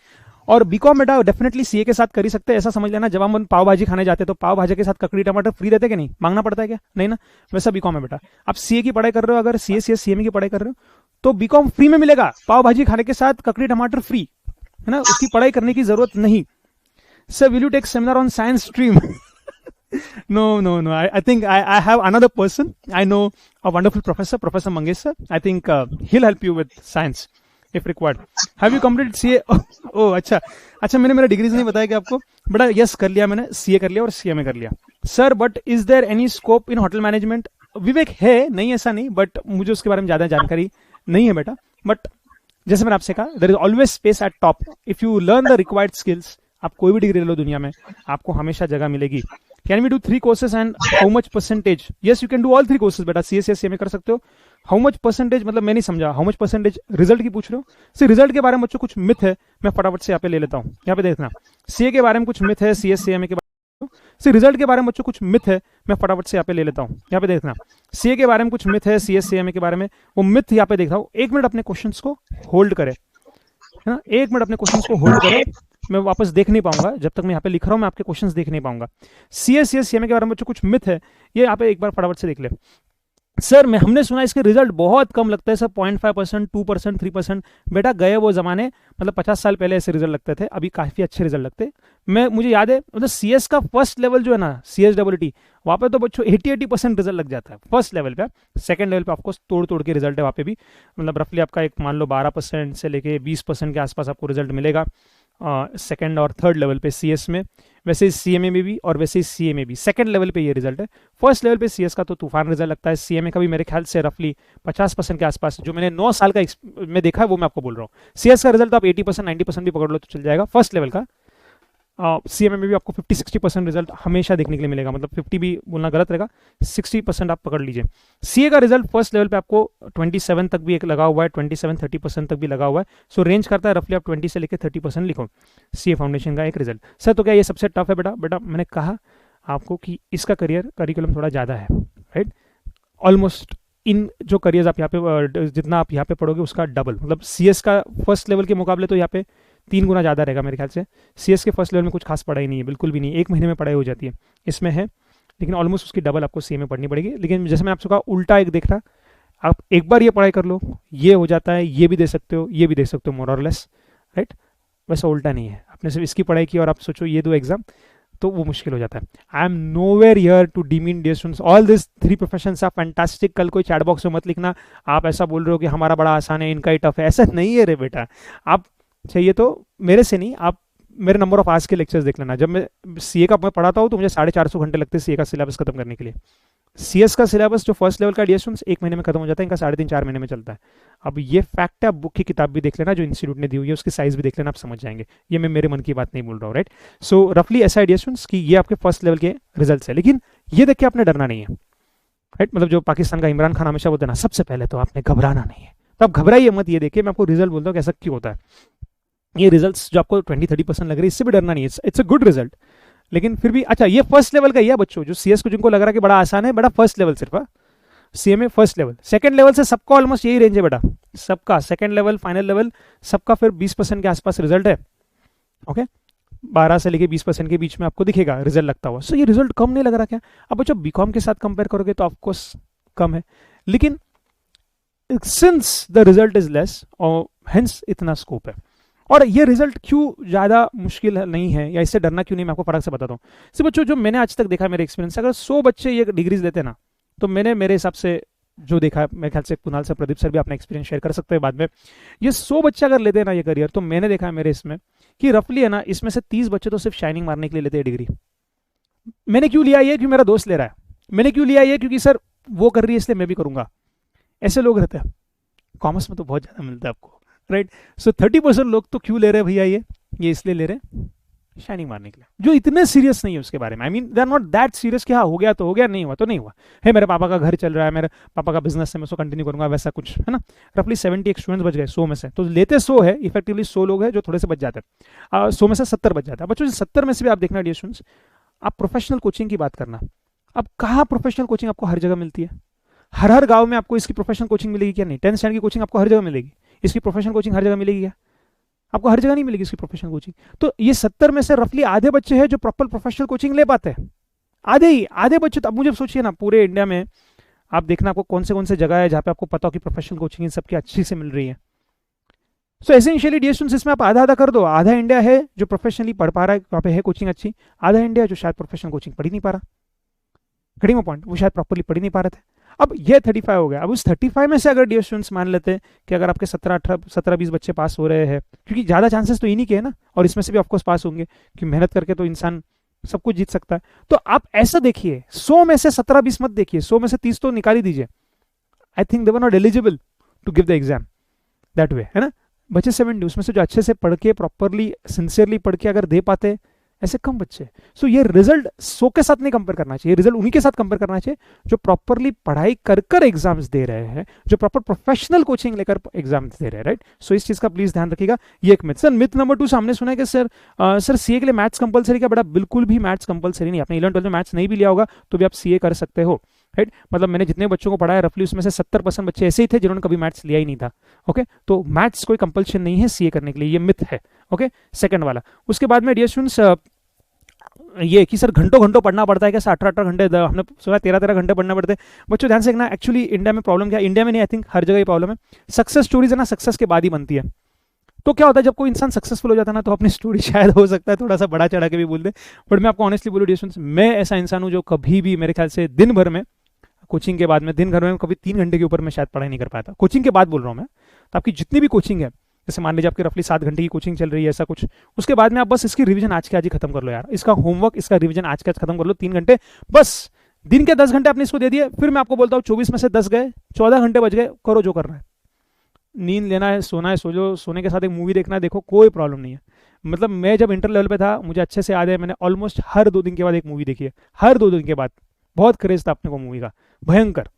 और बीकॉम बेटा डेफिनेटली सीए के साथ कर ही सकते हैं। ऐसा समझ लेना, जब हम पाव भाजी खाने जाते हैं तो पाव भाजी के साथ ककड़ी टमाटर फ्री देते कि नहीं, मांगना पड़ता है क्या? नहीं ना, वैसा बीकॉम है बेटा। आप सीए की पढ़ाई कर रहे हो, अगर सीए सीएमए की पढ़ाई कर रहे हो तो बीकॉम फ्री में मिलेगा, पाव भाजी खाने के साथ ककड़ी टमाटर फ्री, है ना, उसकी पढ़ाई करने की जरूरत नहीं। Sir will you take seminar on science stream? No. I think I have another person. I know a wonderful professor, Professor Mangesh sir. I think he'll help you with science if required. Have you completed CA? Oh, अच्छा, मैंने मेरा डिग्रीज नहीं बताया क्या आपको? बड़ा यस कर लिया मैंने, CA कर लिया और CMA कर लिया। Sir but is there any scope in hotel management? Vivek है, नहीं ऐसा नहीं, बट मुझे उसके बारे में ज्यादा जानकारी नहीं है बेटा। बट जैसे मैंने आपसे कहा, there is always space at top if you learn the required skills. आप कोई भी डिग्री ले लो दुनिया में, आपको हमेशा जगह मिलेगी। Can we do 3 courses and how much percentage? Yes you can do all 3 courses बेटा, सीएस सीएमए कर सकते हो। हाउ मच परसेंटेज मतलब मैं नहीं समझा, हाउ मच परसेंटेज रिजल्ट की पूछ रहे हो? सिर्फ रिजल्ट के बारे में बच्चों कुछ मिथ है, मैं फटाफट से यहाँ पे ले लेता हूँ। यहाँ पे देखना, सीए के बारे में कुछ मिथ है, सीएस सीएमए के बारे में, सिर्फ रिजल्ट के बारे में बच्चों कुछ मिथ है, मैं फटाफट से यहाँ पे ले लेता हूँ। यहाँ पे देखना, सीए के बारे में कुछ मिथ है, सीएस सीएमए के बारे में, वो मिथ यहाँ पे देखता हूँ। 1 मिनट अपने क्वेश्चन को होल्ड करे, है ना, 1 मिनट अपने क्वेश्चन को होल्ड करे। मैं वापस देख नहीं पाऊंगा जब तक मैं यहाँ पे लिख रहा हूँ, मैं आपके क्वेश्चंस देख नहीं पाऊंगा। सीएस सीएमए के बारे में जो कुछ मिथ है, ये यहाँ पे एक बार फटाफट से देख ले। सर हमने सुना इसके रिजल्ट बहुत कम लगता है सर, 0.5%, 2%, 3%। बेटा गए वो जमाने, मतलब 50 साल पहले ऐसे रिजल्ट लगते थे, अभी काफी अच्छे रिजल्ट लगते। मुझे याद है, मतलब सीएस का फर्स्ट लेवल जो है ना, CSWT, वहाँ पे तो बच्चों 80% रिजल्ट लग जाता है फर्स्ट लेवल पे। सेकंड लेवल पे आपको तोड़ के रिजल्ट है वहाँ पे भी, मतलब रफली आपका एक मान लो 12% से लेके 20% के आसपास आपको रिजल्ट मिलेगा सेकंड और थर्ड लेवल पे सीएस में। वैसे सीएमए में भी और वैसे सीए में भी सेकंड लेवल पे ये रिजल्ट है। फर्स्ट लेवल पे सीएस का तो तूफान रिजल्ट लगता है, सीएमए का भी मेरे ख्याल से रफली 50% के आसपास, जो मैंने 9 साल का में देखा है वो मैं आपको बोल रहा हूँ। सीएस का रिजल्ट तो आप 80% 90% भी पकड़ लो तो चल जाएगा फर्स्ट लेवल का। सीएमए में भी आपको 50-60% रिजल्ट हमेशा देखने के लिए मिलेगा, मतलब 50 भी बोलना गलत रहेगा, 60% आप पकड़ लीजिए। सीए का रिजल्ट फर्स्ट लेवल पे आपको 27 तक भी एक लगा हुआ है, 27-30% तक भी लगा हुआ है। सो रेंज करता है रफली आप 20 से लेकर 30% लिखो सीए फाउंडेशन का एक रिजल्ट। सर तो क्या ये सबसे टफ है? बेटा मैंने कहा आपको कि इसका करिकुलम थोड़ा ज़्यादा है, राइट। ऑलमोस्ट इन जो करियर्स आप यहाँ पे जितना आप यहाँ पे पढ़ोगे उसका डबल, मतलब सीएस का फर्स्ट लेवल के मुकाबले तो यहाँ पे 3 गुना ज़्यादा रहेगा मेरे ख्याल से। सीएस के फर्स्ट लेवल में कुछ खास पढ़ाई नहीं है, बिल्कुल भी नहीं, 1 महीने में पढ़ाई हो जाती है, इसमें है, लेकिन ऑलमोस्ट उसकी डबल आपको सीए में पढ़नी पड़ेगी। लेकिन जैसे मैं आपसे कहा, उल्टा एक देखना, आप एक बार ये पढ़ाई कर लो, ये हो जाता है, ये भी दे सकते हो, ये भी दे सकते हो, मोर और लेस, राइट। वैसा उल्टा नहीं है, आपने सिर्फ इसकी पढ़ाई की और आप सोचो ये 2 एग्जाम, तो वो मुश्किल हो जाता है। I am nowhere here to demean dear students, all this 3 professions are fantastic. कल कोई चैट बॉक्स में मत लिखना आप ऐसा बोल रहे हो कि हमारा बड़ा आसान है, इनका ही टफ है, ऐसा नहीं है रे बेटा। आप चाहिए तो मेरे से नहीं, आप मेरे नंबर ऑफ आवर्स के लेक्चर्स देख लेना। जब मैं सीए का पढ़ाता हूँ तो मुझे 450 घंटे लगते हैं सीए का सिलेबस खत्म करने के लिए। सीएस का सिलेबस जो फर्स्ट लेवल का डियर स्टूडेंट्स 1 महीने में खत्म हो जाता है, इनका 3.5-4 महीने में चलता है। अब ये फैक्ट है, आप बुक की किताब भी देख लेना जो इंस्टीट्यूट ने दी हुई है, उसकी साइज भी देख लेना, आप समझ जाएंगे। ये मैं मेरे मन की बात नहीं बोल रहा हूँ, राइट। सो रफली ऐसा है डियर स्टूडेंट्स कि ये आपके फर्स्ट लेवल के रिजल्ट है, लेकिन ये देख के आपने डरना नहीं है, राइट। मतलब जो पाकिस्तान का इमरान खान हमेशा बोलते हैं ना, सबसे पहले तो आपने घबराना नहीं है, तो आप घबराइए मत। ये देखिए मैं आपको रिजल्ट बोलता हूँ कैसा क्यों होता है। ये रिजल्ट्स जो आपको 20-30% लग रही है, इससे भी डरना नहीं है, इट्स अ गुड रिजल्ट। लेकिन फिर भी अच्छा, ये फर्स्ट लेवल का ही है बच्चों, जो सीएस को जिनको लग रहा है कि बड़ा आसान है, बड़ा फर्स्ट लेवल सिर्फ CMA first level. Second level से सबका ऑलमोस्ट यही रेंज है बेटा, सबका सेकंड लेवल फाइनल लेवल सबका फिर 20% के आसपास रिजल्ट है। ओके, 12 से लेके 20% के बीच में आपको दिखेगा रिजल्ट लगता हुआ। सो ये रिजल्ट कम नहीं लग रहा क्या? अब बच्चों बीकॉम के साथ कंपेयर करोगे तो ऑफकोर्स कम है, लेकिन since the result is less और हेंस इतना स्कोप है। और ये रिजल्ट क्यों ज़्यादा मुश्किल नहीं है या इससे डरना क्यों नहीं, मैं आपको फर्क से बताता हूँ। सिर्फ बच्चों जो मैंने आज तक देखा मेरे एक्सपीरियंस से, अगर 100 बच्चे ये डिग्रीज देते ना, तो मैंने मेरे हिसाब से जो देखा, मेरे ख्याल से कुणाल सर, प्रदीप सर भी अपना एक्सपीरियंस शेयर कर सकते हैं बाद में, ये 100 बच्चे अगर लेते हैं ना ये करियर, तो मैंने देखा है मेरे इसमें कि रफली है ना, इसमें से 30 बच्चे तो सिर्फ शाइनिंग मारने के लिए लेते हैं डिग्री। मैंने क्यों लिया ये? क्योंकि मेरा दोस्त ले रहा है। मैंने क्यों लिया ये? क्योंकि सर वो कर रही है इसलिए मैं भी करूंगा। ऐसे लोग रहते हैं। कॉमर्स में तो बहुत ज़्यादा मिलता है आपको, राइट? सो 30% लोग तो क्यों ले रहे हैं भैया ये इसलिए ले रहे हैं शाइनिंग मारने के लिए, जो इतने सीरियस नहीं है उसके बारे में। I mean they are not that serious कि हाँ हो गया तो हो गया, नहीं हुआ तो नहीं हुआ है, मेरे पापा का घर चल रहा है, मेरे पापा का बिजनेस है, मैं उसको कंटिन्यू करूंगा, वैसा कुछ है ना। रफली 71 स्टूडेंट्स बच गए 100 में से, तो लेते 100 है, इफेक्टिवली 100 लोग हैं जो थोड़े से बच जाते हैं। 100 में से 70 बच जाता है। बच्चों 70 में से भी आप देखना डियर स्टूडेंट्स, आप प्रोफेशनल कोचिंग की बात करना। अब कहाँ प्रोफेशनल कोचिंग आपको हर जगह मिलती है? हर गांव में आपको इसकी प्रोफेशनल कोचिंग मिलेगी क्या? नहीं। 10th स्टैंडर्ड की कोचिंग आपको हर जगह मिलेगी, इसकी प्रोफेशनल कोचिंग हर जगह मिलेगी क्या? आपको हर जगह नहीं मिलेगी इसकी प्रोफेशनल कोचिंग। तो ये 70 में से रफली आधे बच्चे हैं जो प्रॉपर प्रोफेशनल कोचिंग ले पाते हैं, आधे बच्चे। तो अब मुझे सोचिए ना, पूरे इंडिया में आप देखना आपको कौन से जगह है जहाँ पे आपको पता हो कि प्रोफेशनल कोचिंग इन सबकी अच्छी से मिल रही है। सो एसेंशियली डियर स्टूडेंट्स, इसमें आप आधा आधा कर दो, आधा इंडिया है जो प्रोफेशनली पढ़ पा रहा है, वहाँ पे है कोचिंग अच्छी, आधा इंडिया जो शायद प्रोफेशनल कोचिंग पढ़ ही नहीं पा रहा। कटिंग पॉइंट, वो शायद प्रॉपरली पढ़ ही नहीं पा रहे थे। अब ये 35 हो गया। अब उस 35 में से अगर डियर स्टूडेंट्स मान लेते हैं कि अगर आपके 17-20 बच्चे पास हो रहे हैं, क्योंकि ज़्यादा चांसेस तो इन्हीं के है ना, और इसमें से भी ऑफकोर्स पास होंगे, कि मेहनत करके तो इंसान सब कुछ जीत सकता है। तो आप ऐसा देखिए, 100 में से 17-20 मत देखिए, 100 में से 30 तो निकाल ही दीजिए। I think they were not eligible to give the exam that way, है ना। बच्चे 70, उसमें से जो अच्छे से पढ़ के प्रॉपरली सिंसियरली पढ़ के अगर दे पाते, ऐसे कम बच्चे। सो ये रिजल्ट 100 के साथ नहीं कंपेयर करना चाहिए, रिजल्ट उन्हीं के साथ कंपेयर करना चाहिए जो प्रॉपरली पढ़ाई कर कर एग्जाम्स दे रहे हैं, जो प्रॉपर प्रोफेशनल कोचिंग लेकर एग्जाम्स दे रहे हैं, राइट। सो इस चीज का प्लीज ध्यान रखिएगा। ये एक मिथ। सर मिथ नंबर 2 सामने सुना है कि सर सीए के लिए मैथ्स कंपलसरी क्या? बेटा बिल्कुल भी मैथ्स कंपलसरी नहीं। आपने 11th 12th में मैथ्स नहीं भी लिया होगा तो भी आप सीए कर सकते हो, राइट। मतलब मैंने जितने बच्चों को पढ़ाया रफली उसमें से 70% बच्चे ऐसे ही थे जिन्होंने कभी मैथ्स लिया ही नहीं था, ओके। तो मैथ्स कोई कंपल्शन नहीं है सीए करने के लिए, ये मिथ है, ओके। सेकंड वाला। उसके बाद में डियर स्टूडेंट्स, ये कि सर घंटों पढ़ना पड़ता है क्या? 18 घंटे, हमने सुना 13 घंटे पढ़ना पड़ते हैं। बच्चों ध्यान से देखना, एक्चुअली इंडिया में प्रॉब्लम क्या है, इंडिया में नहीं, आई थिंक हर जगह ये प्रॉब्लम है। सक्सेस स्टोरीज है ना, सक्सेस के बाद ही बनती है। तो क्या होता है जब कोई इंसान सक्सेसफुल हो जाता है ना, तो अपनी स्टोरी शायद हो सकता है थोड़ा सा बड़ा चढ़ा के भी बोल दे, बट मैं आपको ऑनेस्टली बोलूं डियर स्टूडेंट्स, मैं ऐसा इंसान हूं जो कभी भी मेरे ख्याल से दिन भर में, कोचिंग के बाद में दिन भर में कभी 3 घंटे के ऊपर मैं शायद पढ़ाई नहीं कर पाया था। कोचिंग के बाद बोल रहा हूँ मैं। तो आपकी जितनी भी कोचिंग है, जैसे मान लीजिए आपकी रफली 7 घंटे की कोचिंग चल रही है, ऐसा कुछ, उसके बाद में आप बस इसकी रिवीजन आज के आज ही खत्म कर लो यार, इसका होमवर्क, इसका रिवीजन आज के आज खत्म कर लो। 3 घंटे बस, दिन के 10 घंटे आपने इसको दे दिए, फिर मैं आपको बोलता हूँ 24 में से 10 गए, 14 घंटे बच गए, करो जो करना है। नींद लेना है, सोना है, सो लो, सोने के साथ एक मूवी देखना है, देखो, कोई प्रॉब्लम नहीं है। मतलब मैं जब इंटर लेवल पे था, मुझे अच्छे से याद है, मैंने ऑलमोस्ट हर 2 दिन के बाद एक मूवी देखी है, हर 2 दिन के बाद। बहुत क्रेज था अपने को मूवी का, भयंकर।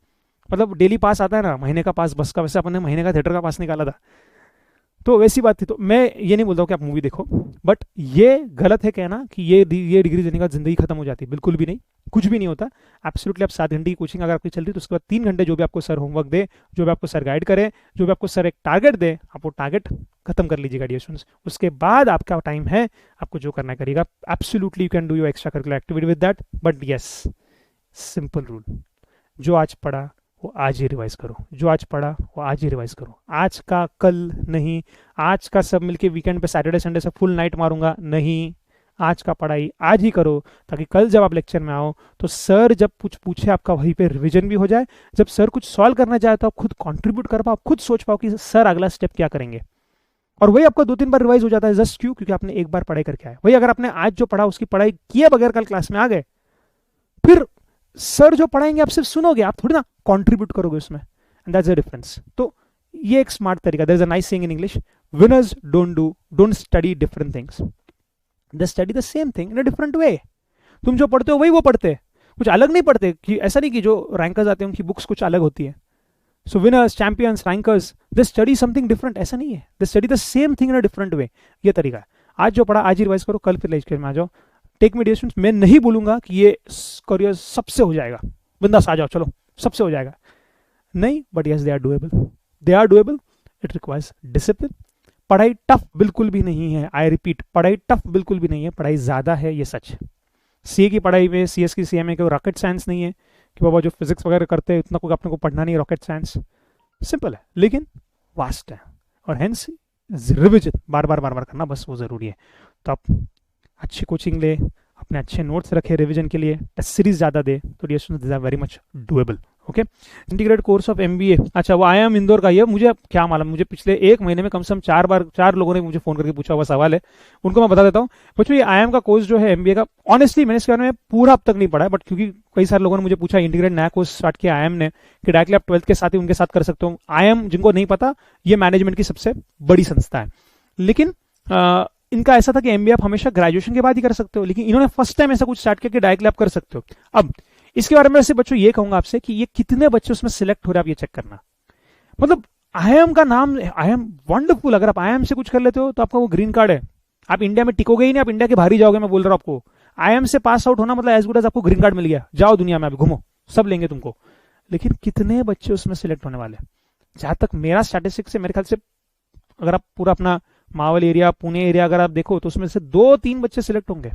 मतलब डेली पास आता है ना, महीने का पास बस का, वैसे अपने महीने का थिएटर का पास निकाला था। तो वैसी बात थी। तो मैं ये नहीं बोलता हूँ कि आप मूवी देखो, बट ये गलत है कहना कि ये डिग्री देने का जिंदगी खत्म हो जाती है, बिल्कुल भी नहीं, कुछ भी नहीं होता। एब्सोल्युटली आप 7 घंटे की कोचिंग अगर आपकी चल रही है, तो उसके बाद 3 घंटे जो भी आपको सर होमवर्क दे, जो भी आपको सर गाइड करे, जो भी आपको सर एक टारगेट दे, आप वो टारगेट खत्म कर लीजिएगा डियर स्टूडेंट्स। उसके बाद आपका टाइम है, आपको जो करना करिएगा। Absolutely you can do your extra curricular activity with that, but yes, simple rule, जो आज पढ़ा वो आज ही रिवाइज करो, जो आज पढ़ा वो आज ही रिवाइज करो। आज का कल नहीं, आज का सब मिलके वीकेंड पे सैटरडे संडे से फुल नाइट मारूंगा नहीं, आज का पढ़ाई आज ही करो, ताकि कल जब आप लेक्चर में आओ तो सर जब कुछ पूछे आपका वहीं पे रिवीजन भी हो जाए, जब सर कुछ सॉल्व करना चाहे तो आप खुद कंट्रीब्यूट कर पाओ, खुद सोच पाओ कि सर अगला स्टेप क्या करेंगे। और वही आपको 2-3 बार रिवाइज हो जाता है, जस्ट क्यों? क्योंकि आपने एक बार पढ़ाई करके आए। वही अगर आपने आज जो पढ़ा उसकी पढ़ाई किए बगैर कल क्लास में आ गए, फिर सर जो पढ़ाएंगे आप सिर्फ सुनोगे, आप थोड़ी ना कंट्रीब्यूट करोगे उसमें, एंड दैट्स द डिफरेंस। तो ये एक स्मार्ट तरीका, there is a nice saying in English, winners don't study different things, they study the same thing in a different way. तुम जो पढ़ते हो वही वो पढ़ते हैं, कुछ अलग नहीं पढ़ते। कि ऐसा नहीं कि जो रैंकर्स आते हैं उनकी बुक्स कुछ अलग होती है। So winners, champions, rankers, they study something different, ऐसा नहीं है, they study the same thing in a different way. ये तरीका है। आज जो पढ़ा आज ही रिवाइज करो, कल फिर लेक्चर में आ जाओ। टेक मी डियर स्टूडेंट्स, मैं नहीं बोलूंगा कि ये करियर सबसे हो जाएगा, बिंदास आ जाओ चलो सबसे हो जाएगा, नहीं, but yes they are doable, they are doable. It requires discipline, पढ़ाई टफ बिल्कुल भी नहीं है, आई रिपीट, पढ़ाई टफ बिल्कुल भी नहीं है, पढ़ाई ज़्यादा है, ये सच है। सी की पढ़ाई में, सी एस की सी एम ए की रॉकेट साइंस नहीं है कि बाबा जो फिजिक्स वगैरह करते हैं इतना कोई अपने को पढ़ना नहीं है रॉकेट साइंस, सिंपल है, लेकिन वास्ट है, और हेंस रिविजन बार बार बार बार करना बस वो ज़रूरी है। तो आप अच्छी कोचिंग ले, अपने अच्छे नोट्स रखे रिवीजन के लिए, टेस्ट सीरीज ज़्यादा दे, तो dear students this are very much doable. Okay, integrated course of MBA, अच्छा वो आईआईएम इंदौर का, ये मुझे क्या मालूम, मुझे पिछले एक महीने में कम से कम 4 लोगों ने मुझे फोन करके पूछा हुआ सवाल है, उनको मैं बता देता हूँ। बच्चों ये आईआईएम का कोर्स जो है एमबीए का, ऑनेस्टली मैंने इसके बारे में पूरा अब तक नहीं पढ़ा है, बट क्योंकि कई सारे लोगों ने मुझे पूछा इंटीग्रेटेड नया कोर्स स्टार्ट किया आईआईएम ने कि डायरेक्टली आप 12th के साथ ही उनके साथ कर सकते हो। आईआईएम जिनको नहीं पता, ये मैनेजमेंट की सबसे बड़ी संस्था है, लेकिन इनका ऐसा था कि एमबीए आप हमेशा ग्रेजुएशन के बाद ही कर सकते हो, लेकिन इन्होंने फर्स्ट टाइम ऐसा कुछ स्टार्ट किया कि डायरेक्टली आप कर सकते हो। अब इसके बारे में वैसे बच्चों ये कहूंगा आपसे कि ये कितने बच्चे उसमें सिलेक्ट हो रहे हैं आप ये चेक करना। मतलब आईआईएम का नाम, आईआईएम वंडरफुल, अगर आप आईआईएम से कुछ कर लेते हो तो आपका वो ग्रीन कार्ड है, आप इंडिया में टिकोगे ही नहीं, आप इंडिया के बाहर ही जाओगे। मैं बोल रहा हूं आपको, आईआईएम से पास आउट होना मतलब एज गुड एज आपको ग्रीन कार्ड मिल गया, जाओ दुनिया में, आप घूमो, सब लेंगे तुमको। लेकिन कितने बच्चे उसमें सिलेक्ट होने वाले, जहां तक मेरा स्टैटिस्टिक्स से मेरे ख्याल से, अगर आप पूरा अपना मावल एरिया, पुणे एरिया अगर आप देखो तो उसमें से 2-3 बच्चे सिलेक्ट होंगे।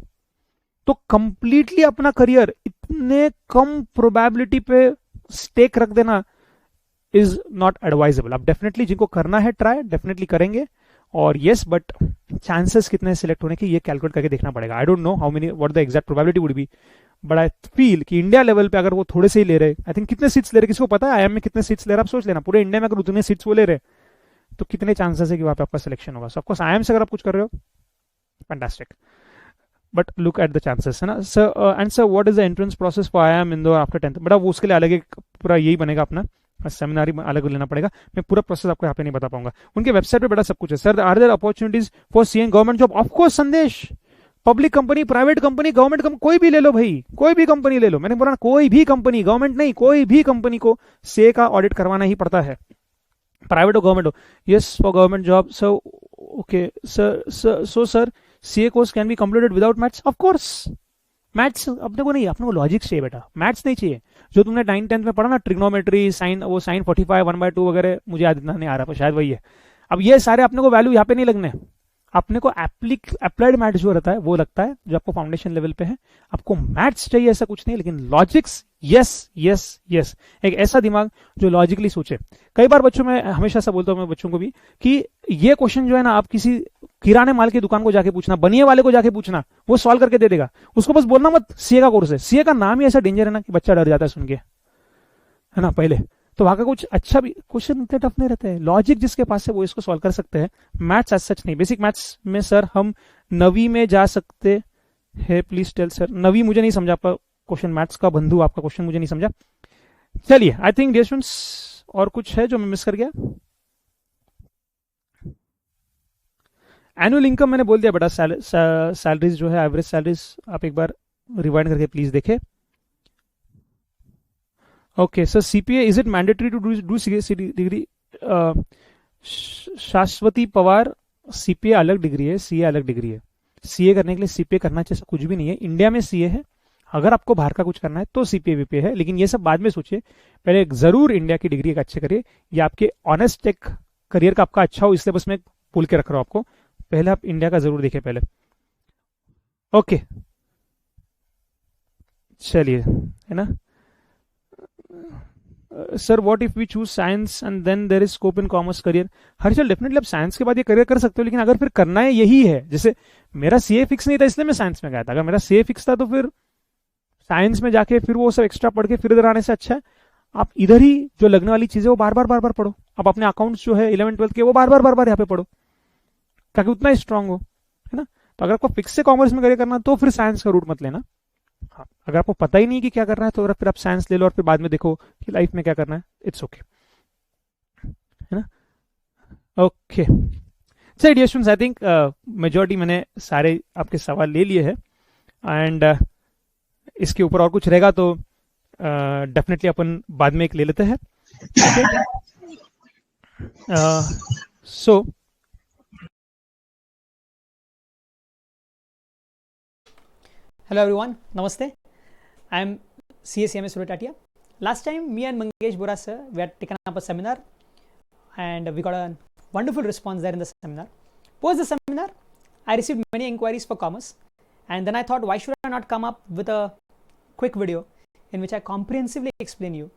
तो कंप्लीटली अपना करियर इतने कम प्रोबेबिलिटी पे स्टेक रख देना इज नॉट एडवाइजेबल। आप डेफिनेटली जिनको करना है ट्राई डेफिनेटली करेंगे, और यस बट चांसेस कितने सिलेक्ट होने के ये कैलकुलेट करके देखना पड़ेगा। I don't know how many what the exact probability would be, but I feel कि इंडिया लेवल पे अगर वो थोड़े से ही ले रहे, आई थिंक कितने सीट्स ले रहे किसको पता है आईएम में कितने सीट्स ले रहे, आप सोच लेना पूरे इंडिया में अगर उतने सीट्स वो ले रहे तो कितने चांसेस है कि वहां पे आपका सिलेक्शन होगा। सो ऑफकोर्स आईएम से अगर आप कुछ कर रहे हो fantastic, but look at the chances, है ना sir. And sir what is the entrance process for IIM Indore after 10th, but अब उसके लिए अलग एक पूरा यही बनेगा अपना सेमिनार ही अलग लेना पड़ेगा, मैं पूरा प्रोसेस आपको यहाँ पे नहीं बता पाऊंगा। उनके वेबसाइट पे बड़ा सब कुछ है। Sir are there opportunities for seeing government job, of course Sandesh, public company, private company, government company, कोई भी ले लो भाई, कोई भी कंपनी ले लो, मैंने बोला कोई भी कंपनी, गवर्नमेंट नहीं, कोई भी कंपनी को सीए का ऑडिट करवाना ही पड़ता है, प्राइवेट हो गवर्नमेंट हो। Yes for government job sir, okay sir, so sir CA course can be completed without maths, of course. Maths अपने को नहीं, अपने को लॉजिक चाहिए बेटा, मैथ्स नहीं चाहिए। जो तुमने 9th-10th में पढ़ा ना, ट्रिग्नोमेट्री, साइन, वो साइन 45 1/2 वगैरह, मुझे याद इतना नहीं आ रहा पर शायद वही है। अब ये सारे अपने को वैल्यू यहाँ पे नहीं लगने, अपने को अप्लाइड मैथ्स जो रहता है वो लगता है जो आपको फाउंडेशन लेवल पे है। आपको मैथ्स चाहिए ऐसा कुछ नहीं, लेकिन लॉजिक्स यस यस यस, एक ऐसा दिमाग जो लॉजिकली सोचे। कई बार बच्चों में हमेशा ऐसा बोलता हूं मैं बच्चों को भी कि ये क्वेश्चन जो है ना, आप किसी किराने माल की दुकान को जाके पूछना, बनिए वाले को जाके पूछना, वो सॉल्व करके दे देगा। उसको बस बोलना मत सीए का कोर्स है, सीए का नाम ही ऐसा डेंजर है ना कि बच्चा डर जाता है सुन के, है ना। पहले तो वहां का कुछ अच्छा भी क्वेश्चन इतने टफ नहीं रहते हैं, लॉजिक जिसके पास है वो इसको सॉल्व कर सकते हैं। मैथ्स एज सच नहीं, बेसिक मैथ्स में सर हम 9वीं में जा सकते हैं, प्लीज टेल सर। 9वीं मुझे नहीं समझा आपका क्वेश्चन, मैथ्स का बंधु आपका क्वेश्चन मुझे नहीं समझा। चलिए आई थिंक डियर स्टूडेंट्स और कुछ है जो मैं मिस कर गया। एनुअल इनकम मैंने बोल दिया बेटा, सैलरीज जो है एवरेज सैलरीज आप एक बार रिवाइंड करके प्लीज देखें। Okay sir CPA is it mandatory to do CA degree? Shashwati Pawar, CPA अलग डिग्री है, सीए अलग डिग्री है। सीए करने के लिए सीपीए करना चाहिए कुछ भी नहीं है, इंडिया में सीए है, अगर आपको बाहर का कुछ करना है तो सीपीए वीपीए है, लेकिन ये सब बाद में सोचिए, पहले जरूर इंडिया की डिग्री एक अच्छे करिए, या आपके ऑनेस्ट एक करियर का आपका अच्छा हो, इसलिए बस मैं बोल के रख रहा हूं आपको, पहले आप इंडिया का जरूर देखें पहले। ओके चलिए, है ना sir what if we choose science and then there is scope in commerce career? Harshal definitely आप साइंस के बाद ये करियर कर सकते हो, लेकिन अगर फिर करना है यही है, जैसे मेरा सीए फिक्स नहीं था इसलिए मैं साइंस में गया था, अगर मेरा सीए फिक्स था तो फिर साइंस में जाके फिर वो सब एक्स्ट्रा पढ़ के फिर इधर आने से अच्छा है आप इधर ही जो लगने वाली चीजें वो बार बार पढ़ो। आप अपने अकाउंट्स जो है 11th-12th के वो बार बार यहाँ पे पढ़ो, ताकि उतना ही स्ट्रांग हो, है ना। तो अगर आपको फिक्स से कॉमर्स में करियर करना तो फिर साइंस का रूट मत लेना। हाँ, अगर आपको पता ही नहीं कि क्या करना है तो अगर फिर आप साइंस ले लो और फिर बाद में देखो कि लाइफ में क्या करना है, इट्स ओके, है ना। Okay sir dear students, I think majority मैंने सारे आपके सवाल ले लिए हैं, एंड इसके ऊपर और कुछ रहेगा तो डेफिनेटली अपन बाद में एक ले लेते हैं। सो Hello everyone, Namaste. I am CSCMA Surya Tatia. Last time, me and Mangesh Bora sir, we had taken up a seminar and we got a wonderful response there in the seminar. Post the seminar, I received many inquiries for commerce, and then I thought, why should I not come up with a quick video in which I comprehensively explain you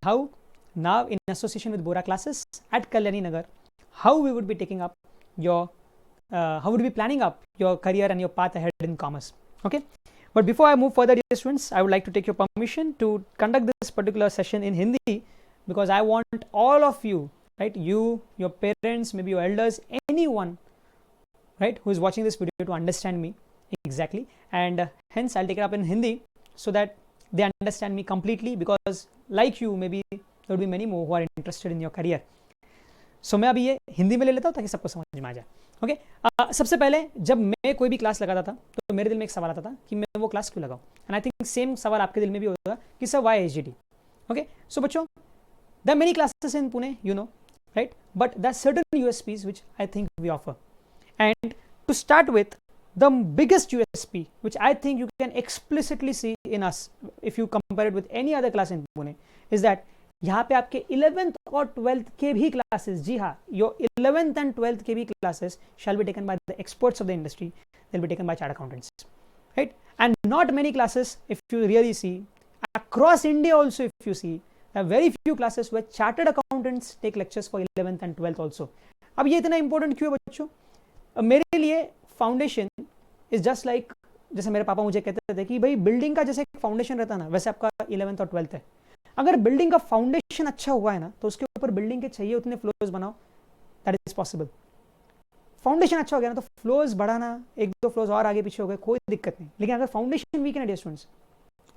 how now in association with Bora classes at Kalyani Nagar, how we would be taking up your how would be planning up your career and your path ahead in commerce. Okay, but before I move further, dear students, I would like to take your permission to conduct this particular session in Hindi, because I want all of you, right, you, your parents, maybe your elders, anyone, right, who is watching this video to understand me exactly, and hence I'll take it up in Hindi so that they understand me completely, because like you, maybe there will be many more who are interested in your career. So मैं अभी ये हिंदी में ले लेता हूँ ताकि सबको समझ में आ जाए. ओके, सबसे पहले जब मैं कोई भी क्लास लगाता था तो मेरे दिल में एक सवाल आता था कि मैं वो क्लास क्यों लगाऊं. एंड आई थिंक सेम सवाल आपके दिल में भी होगा कि sir why HGT. Okay, so बच्चों, there are many classes in Pune, you know, right, but there are certain USPs which I think we offer. And to start with, the biggest USP which I think you can explicitly see in us if you compare it with any other class in Pune is that यहाँ पे आपके 11th और 12th के भी classes, जी हाँ, your 11th and 12th के भी classes shall be taken by the experts of the industry. They'll be taken by chartered accountants, right? And not many classes, if you really see, across India also, if you see, there are very few classes where chartered accountants take lectures for 11th and 12th also. अब ये इतना important क्यों है बच्चों? मेरे लिए फाउंडेशन इज जस्ट लाइक, जैसे मेरे पापा मुझे कहते थे कि भाई बिल्डिंग का जैसे फाउंडेशन रहता है ना, वैसे आपका 11th और 12th है. अगर बिल्डिंग का फाउंडेशन अच्छा हुआ है ना तो उसके ऊपर बिल्डिंग के चाहिए उतने फ्लोर्स बनाओ, दैट इज पॉसिबल. फाउंडेशन अच्छा हो गया ना तो फ्लोर्स बढ़ाना, एक दो फ्लोर्स और आगे पीछे हो गए, कोई दिक्कत नहीं. लेकिन अगर फाउंडेशन वीक है ना डियर स्टूडेंट्स,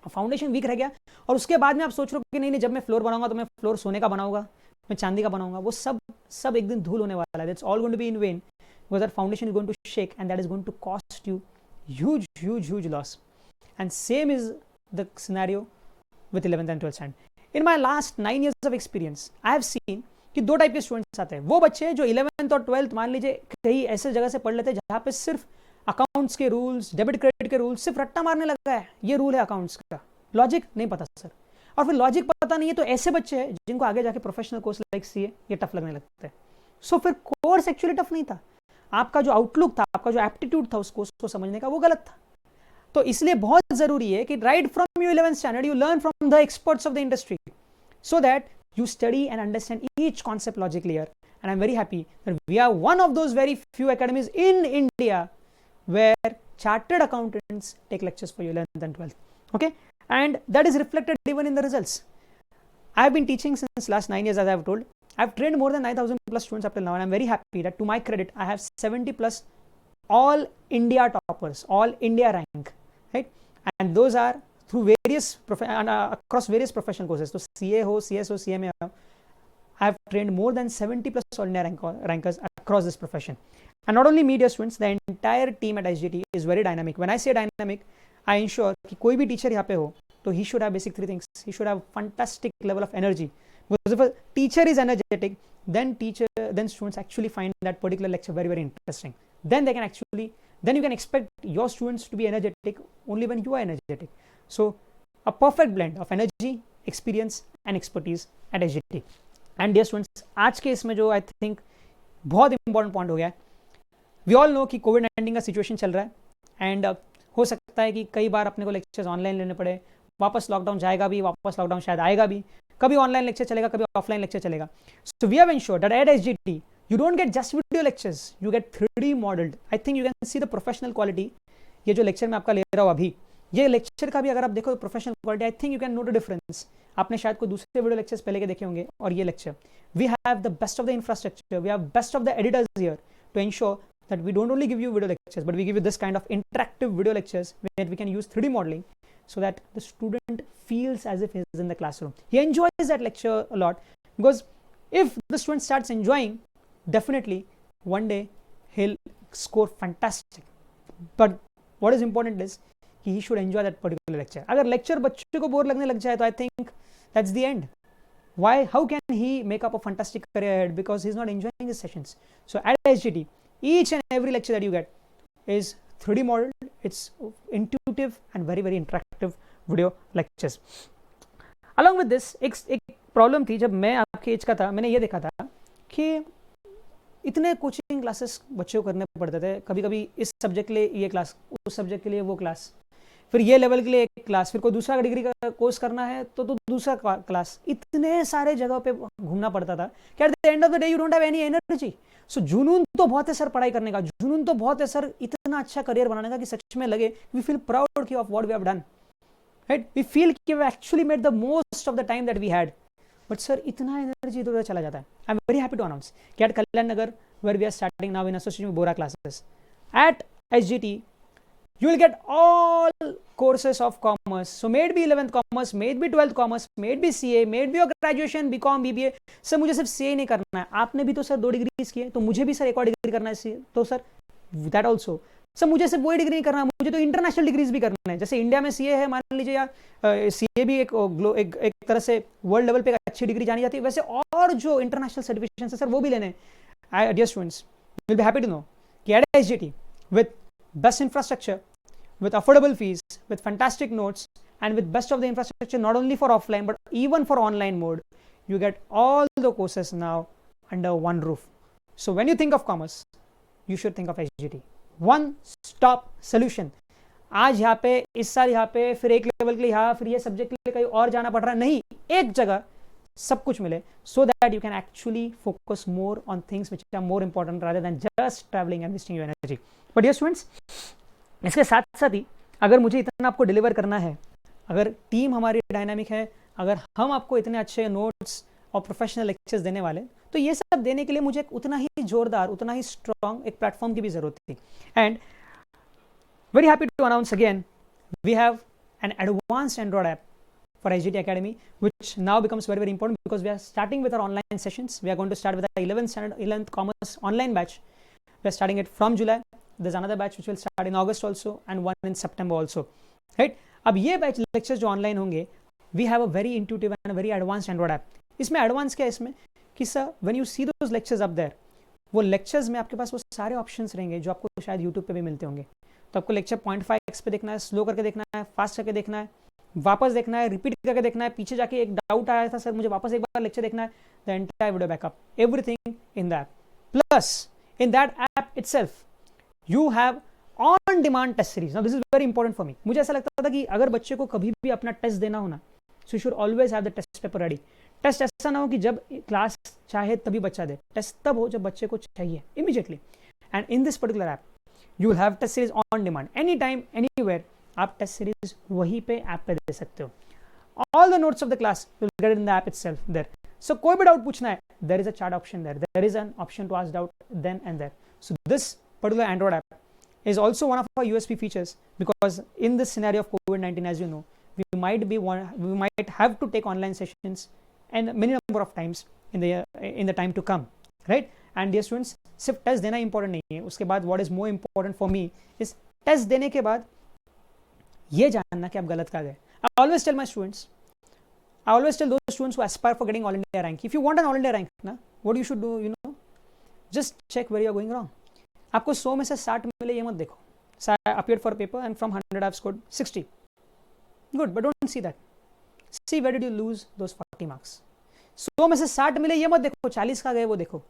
फाउंडेशन वीक रह गया और उसके बाद में आप सोच रहे हो कि नहीं नहीं, जब मैं फ्लोर बनाऊंगा तो मैं फ्लोर सोने का बनाऊंगा, मैं चांदी का बनाऊंगा, वो सब एक दिन धूल होने वाला है. That's all going to be in vain, because that foundation is going to shake and that is going to cost you huge loss. And same is the scenario with 11th and 12th standard. In my last 9 years of experience, I have seen कि दो टाइप के स्टूडेंट्स आते हैं. वो बच्चे जो 11th और 12th मान लीजिए कहीं ऐसे जगह से पढ़ लेते हैं जहाँ पे सिर्फ अकाउंट्स के रूल्स, डेबिट क्रेडिट के रूल्स, सिर्फ रट्टा मारने लगा है, ये रूल है अकाउंट्स का, लॉजिक नहीं पता सर. और फिर लॉजिक पता नहीं है तो ऐसे बच्चे हैं जिनको आगे जाके प्रोफेशनल कोर्स लाइक सीए ये टफ लगने लगता है. सो फिर कोर्स एक्चुअली टफ नहीं था, आपका जो आउटलुक था, आपका जो एप्टीट्यूड था उस कोर्स को समझने का, वो गलत था. तो इसलिए बहुत जरूरी है कि right from your 11th standard you learn from the experts of the industry so that you study and understand each concept logically here. And I'm very happy that we are one of those very few academies in India where chartered accountants take lectures for your 11th and 12th. Okay, and that is reflected even in the results. I've been teaching since last 9 years, as I've told. I've trained more than 9,000 plus students up till now, and I'm very happy that to my credit I have 70 plus all India toppers, all India rank, right? And those are through various across various professional courses. So CA ho, CS ho, CMA ho, I have trained more than 70 plus all India rankers across this profession. And not only me, dear students, the entire team at SGT is very dynamic. When I say dynamic, I ensure कि कोई भी teacher यहाँ पे हो तो he should have basic 3 things. He should have fantastic level of energy. Because if a teacher is energetic, then students actually find that particular lecture very, very interesting. Then you can expect your students to be energetic only when you are energetic. So a perfect blend of energy, experience and expertise at SGT. And dear students, आज के इसमें जो I think बहुत important point हो गया है, we all know कि COVID-19 का situation चल रहा है and हो सकता है कि कई बार अपने को lectures online लेने पड़े, वापस लॉकडाउन जाएगा भी, वापस लॉकडाउन शायद आएगा भी, कभी ऑनलाइन लेक्चर चलेगा, कभी ऑफलाइन लेक्चर चलेगा. So we have ensured that at SGT you don't get just video lectures, you get 3D modelled. I think you can see the professional quality. ये जो लेक्चर मैं आपका ले रहा हूँ अभी, ये लेक्चर का भी अगर आप देखो professional quality, I think you can note the difference. आपने शायद कोई दूसरे वीडियो लेक्चर्स पहले के देखे होंगे और ये lecture. We have the best of the infrastructure, we have best of the editors here to ensure that we don't only give you video lectures, but we give you this kind of interactive video lectures where we can use 3D modeling so that the student feels as if he's in the classroom. He enjoys that lecture a lot, because if the student starts enjoying, definitely one day he'll score fantastic. But what is important is he should enjoy that particular lecture. अगर lecture बच्चे को बोर लगने लग जाए तो I think that's the end. Why? How can he make up a fantastic career ahead? Because he's not enjoying his sessions. So at SGT, each and every lecture that you get is 3D modeled. It's intuitive and very, very interactive video lectures. Along with this, एक प्रॉब्लम थी जब मैं आपके एज का था. मैंने ये देखा था कि इतने कोचिंग क्लासेस बच्चों को करने पड़ते थे, कभी कभी इस सब्जेक्ट के लिए ये क्लास, उस सब्जेक्ट के लिए वो क्लास, फिर ये लेवल के लिए एक क्लास, फिर कोई दूसरा डिग्री का कोर्स करना है तो दूसरा क्लास, इतने सारे जगह पे घूमना पड़ता था कि at the end of the day you don't have any energy. So जुनून तो बहुत है सर पढ़ाई करने का, जुनून तो बहुत है सर इतना अच्छा करियर बनाने का कि सच में लगे वी फील प्राउड की of what we have done, right. We feel कि we actually made the most of the time that we had. But sir इतना एनर्जी इधर उधर चला जाता है. I am very happy to announce कि at Kalyan Nagar where we are starting now in association with Bora classes at SGT, you will get all courses of commerce. So may it be 11th commerce, may it be 12th commerce, may it be CA, may it be your graduation BCom BBA. Sir मुझे सिर्फ CA नहीं करना है, आपने भी तो सर 2 डिग्रीज किए, तो मुझे भी सर एक और डिग्री करना है, तो सर दैट ऑल्सो. सर मुझे सिर्फ वही डिग्री नहीं करना है, मुझे तो इंटरनेशनल डिग्रीज भी करना है. जैसे इंडिया में CA है मान लीजिए, या CA भी एक तरह से वर्ल्ड लेवल पे अच्छी डिग्री जानी जाती है, वैसे और जो इंटरनेशनल सर्टिफिकेशन है सर वो भी लेने. Dear students, you'll be happy to know that at SGT, with best infrastructure, with affordable fees, with fantastic notes, and with best of the infrastructure not only for offline but even for online mode, you get all the courses now under one roof. So when you think of commerce, you should think of SGT. One stop solution. आज यहाँ पे, इस साल यहाँ पे, फिर एक लेवल के लिए यहाँ, फिर ये सब्जेक्ट के लिए कहीं और जाना पड़ रहा है, नहीं, एक जगह सब कुछ मिले, so that you can actually focus more on things which are more important rather than just traveling and wasting your energy. But dear students, इसके साथ साथ ही अगर मुझे इतना आपको डिलीवर करना है, अगर टीम हमारी डायनामिक है, अगर हम आपको इतने अच्छे नोट्स और प्रोफेशनल लेक्चर्स देने वाले, तो ये सब देने के लिए मुझे उतना ही जोरदार, उतना ही स्ट्रॉन्ग एक प्लेटफॉर्म की भी जरूरत थी. And very happy to announce again, we have an advanced Android app for SGT Academy, which now becomes very very important because we are starting with our online sessions. We are going to start with our 11th commerce online batch. We are starting it from July. There's another batch which will start in August also, and one in September also, right? अब ये batch lectures जो online होंगे, we have a very intuitive and a very advanced Android app. इसमें advanced क्या है इसमें कि sir, when you see those lectures up there, वो lectures में आपके पास वो सारे options रहेंगे जो आपको शायद YouTube पे भी मिलते होंगे. तो आपको lecture 0.5x पे देखना है, slow करके देखना है, fast करके देखना है, वापस देखना है, रिपीट करके देखना है, पीछे जाके एक डाउट आया था सर मुझे वापस एक बार लेक्चर देखना है, the entire video backup, everything in the app. Plus in that app itself you have on demand test series. Now this is very important for me. मुझे ऐसा लगता था कि अगर बच्चे को कभी भी अपना टेस्ट देना हो ना, so you should always have the test paper ready. Test ऐसा ना हो कि जब क्लास चाहे तभी बच्चा दे, टेस्ट तब हो जब बच्चे को चाहिए immediately. And in this particular app you will have test series on demand, any time anywhere. आप टेस्ट सीरीज वहीं पे ऐप पे दे सकते हो. All the notes of the class will get in the app itself there. So कोई भी डाउट पूछना है, there is a chat option there, there is an option to ask doubt then and there. So this particular android app is also one of our USP features, because in this scenario of COVID-19, as you know, we might have to take online sessions and many number of times in the time to come, right? And dear students, सिर्फ टेस्ट देना इंपॉर्टेंट नहीं है, उसके बाद what is more important for me is test देने के बाद ये जानना कि आप गलत कहाँ गए. I always tell my students, I always tell those students who aspire for getting all India rank, if you want an all India rank ना, what you should do, you know, just check where you are going wrong. आपको 100 में से 60 मिले ये मत देखो. So I appeared for a paper and from 100 I've scored 60. Good, but don't see that. See where did you lose those 40 marks. 100 में से 60 मिले ये मत देखो, 40 का गए वो देखो.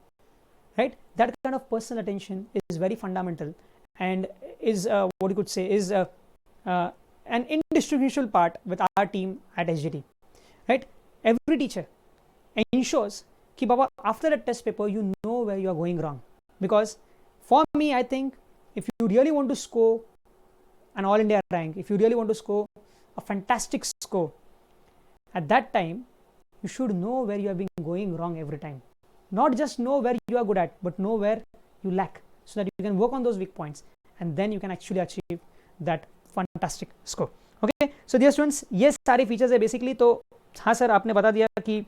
Right? That kind of personal attention is very fundamental and is what you could say is an indistinguishable part with our team at SGT. Right? Every teacher ensures कि बाबा after a test paper you know where you are going wrong, because for me, I think if you really want to score an all India rank, if you really want to score a fantastic score, at that time, you should know where you have been going wrong every time. Not just know where you are good at, but know where you lack, so that you can work on those weak points and then you can actually achieve that fantastic score. Okay, so dear students, ये सारी features है basically. तो हाँ सर, आपने बता दिया कि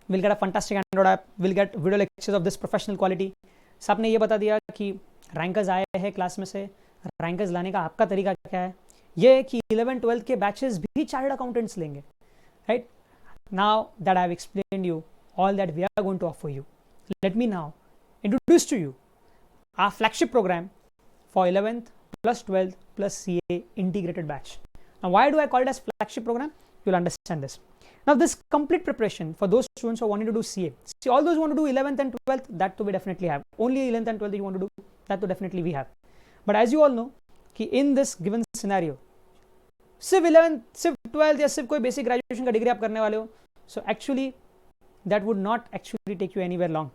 we'll get a fantastic Android app, we'll get video lectures of this professional quality. साहब ने ये बता दिया कि रैंकर्स आए हैं क्लास में से, रैंकर्स लाने का आपका तरीका क्या है, ये कि 11-12 के बैचेस भी चार्टर्ड अकाउंटेंट्स लेंगे, right? Now that I have explained you all that we are going to offer you, let me now introduce to you our flagship programme for 11th plus 12th plus CA integrated batch. Now why do I call it as flagship program? You'll understand this. Now this complete preparation for those students who are wanting to do CA, see all those who want to do 11th and 12th, that too we definitely have. Only 11th and 12th you want to do, that too definitely we have. But as you all know कि in this given scenario सिर्फ 11th सिर्फ 12th या सिर्फ कोई बेसिक ग्रेजुएशन का डिग्री आप करने वाले हो, so actually that would not actually take you anywhere long.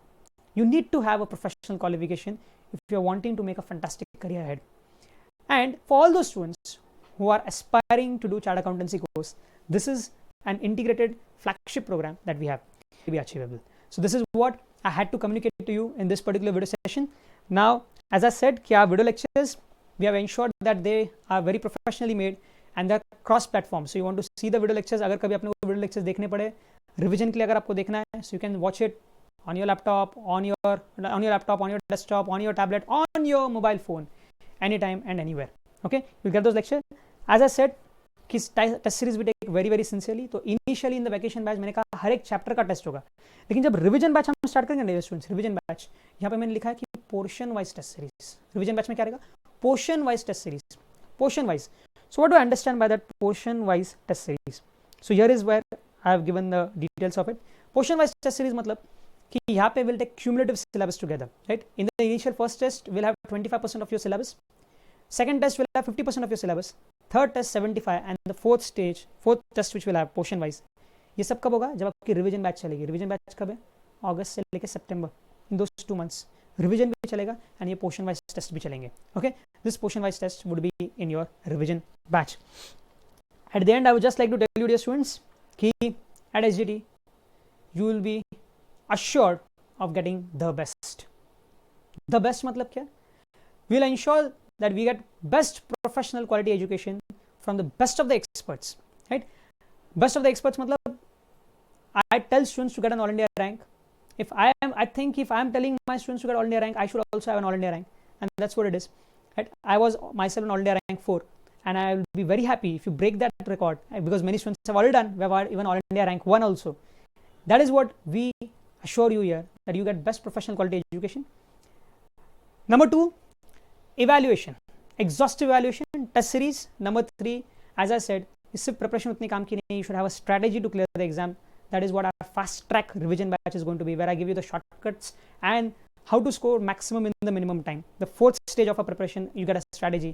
You need to have a professional qualification if you are wanting to make a fantastic career ahead. And for all those students who are aspiring to do chartered accountancy course, this is an integrated flagship program that we have to be achievable. So this is what I had to communicate to you in this particular video session. Now, as I said, our video lectures, we have ensured that they are very professionally made and they are cross platform. So you want to see the video lectures, अगर कभी आपने video lectures देखने पड़े, revision के लिए अगर आपको देखना है, so you can watch it on your laptop, on your desktop, on your tablet, on your mobile phone, anytime and anywhere. Okay, you'll get those lectures. As I said, कि टेस्ट सीरीज भी टेक वेरी वेरी सिंसियरली. तो initially in the vacation batch मैंने कहा हर एक चैप्टर का टेस्ट होगा, लेकिन जब रिवीजन बैच हम स्टार्ट करेंगे ना स्टूडेंट्स, रिवीजन बैच यहाँ पे मैंने लिखा है कि portion wise test series. Revision batch में क्या रहेगा? Portion wise test series, portion wise. So what do I understand by that portion wise test series? So here is where I have given the details of it. Portion wise test series मतलब कि यहाँ पे will take cumulative syllabus together, right? In the initial first test will have 25% of your syllabus, second test will have 50% of your syllabus, third test 75, and the fourth test which will have portion wise. ये सब कब होगा? जब आपकी रिवीजन बैच चलेगी. रिवीजन बैच कब है? अगस्त से लेकर सितंबर, इन दोस 2 months रिवीजन भी चलेगा एंड ये पोर्शन वाइज टेस्ट भी चलेंगे. Okay, this portion wise test would be in your revision batch. At the end I would just like to tell you dear students कि at SGT you will be assured of getting the best. The best मतलब क्या? We will ensure that we get best professional quality education from the best of the experts, right? Best of the experts matlab I tell students to get an all India rank. I think if I am telling my students to get all India rank, I should also have an all India rank, and that's what it is, right? I was myself an all India rank 4, and I will be very happy if you break that record, because many students have already done. We have even all India rank 1 also. That is what we assure you here, that you get best professional quality education. Number 2, evaluation, exhaustive evaluation, test series. Number 3, as I said, इससे preparation उतनी काम की नहीं. You should have a strategy to clear the exam. That is what our fast track revision batch is going to be, where I give you the shortcuts and how to score maximum in the minimum time. The 4th stage of a preparation, you get a strategy.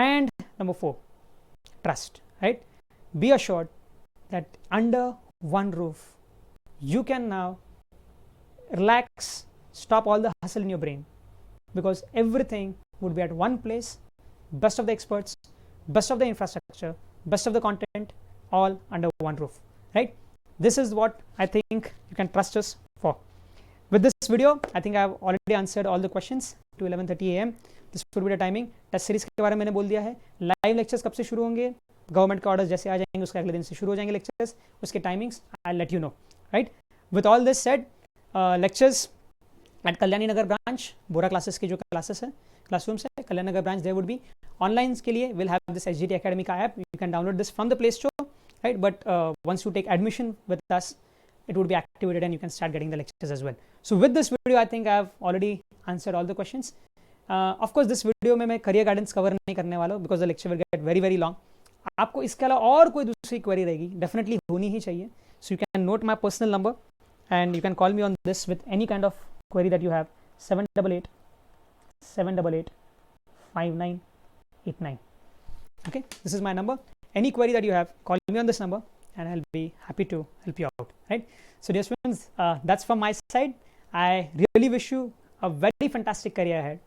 And number 4, trust, right? Be assured that under one roof you can now relax, stop all the hustle in your brain, because everything would be at one place. Best of the experts, best of the infrastructure, best of the content, all under one roof, right? This is what I think you can trust us for. With this video, I think I have already answered all the questions to 11:30 AM. This would be the timing. Test series के बारे में मैंने बोल दिया है. लाइव लेक्चर्स कब से शुरू होंगे? गवर्नमेंट के ऑर्डर्स जैसे आ जाएंगे उसके अगले दिन से शुरू हो जाएंगे लेक्चर्स. उसके timings I let you know, right? With all this said, lectures at Kalyani Nagar branch, Bora classes की जो क्लासेस है, क्लासरूम्स है Kalyan Nagar branch, there would be. Online के लिए will have this SGT Academy का app. You can download this from the play store, right? But once you take admission with us, it would be activated and you can start getting the lectures as well. So with this video, I think I have already answered all the questions. Of course, this video में मैं career guidance cover नहीं करने वाला हूँ, because the lecture will get very very long. आपको इसके अलावा और कोई दूसरी query रहेगी, definitely होनी ही चाहिए. So you can note my personal number and you can call me on this with any kind of query that you have. 788 788 5989. Okay, this is my number. Any query that you have, call me on this number and I'll be happy to help you out, right? So dear students, that's from my side. I really wish you a very fantastic career ahead,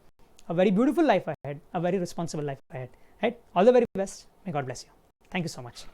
a very beautiful life ahead, a very responsible life ahead, right? All the very best. May God bless you. Thank you so much.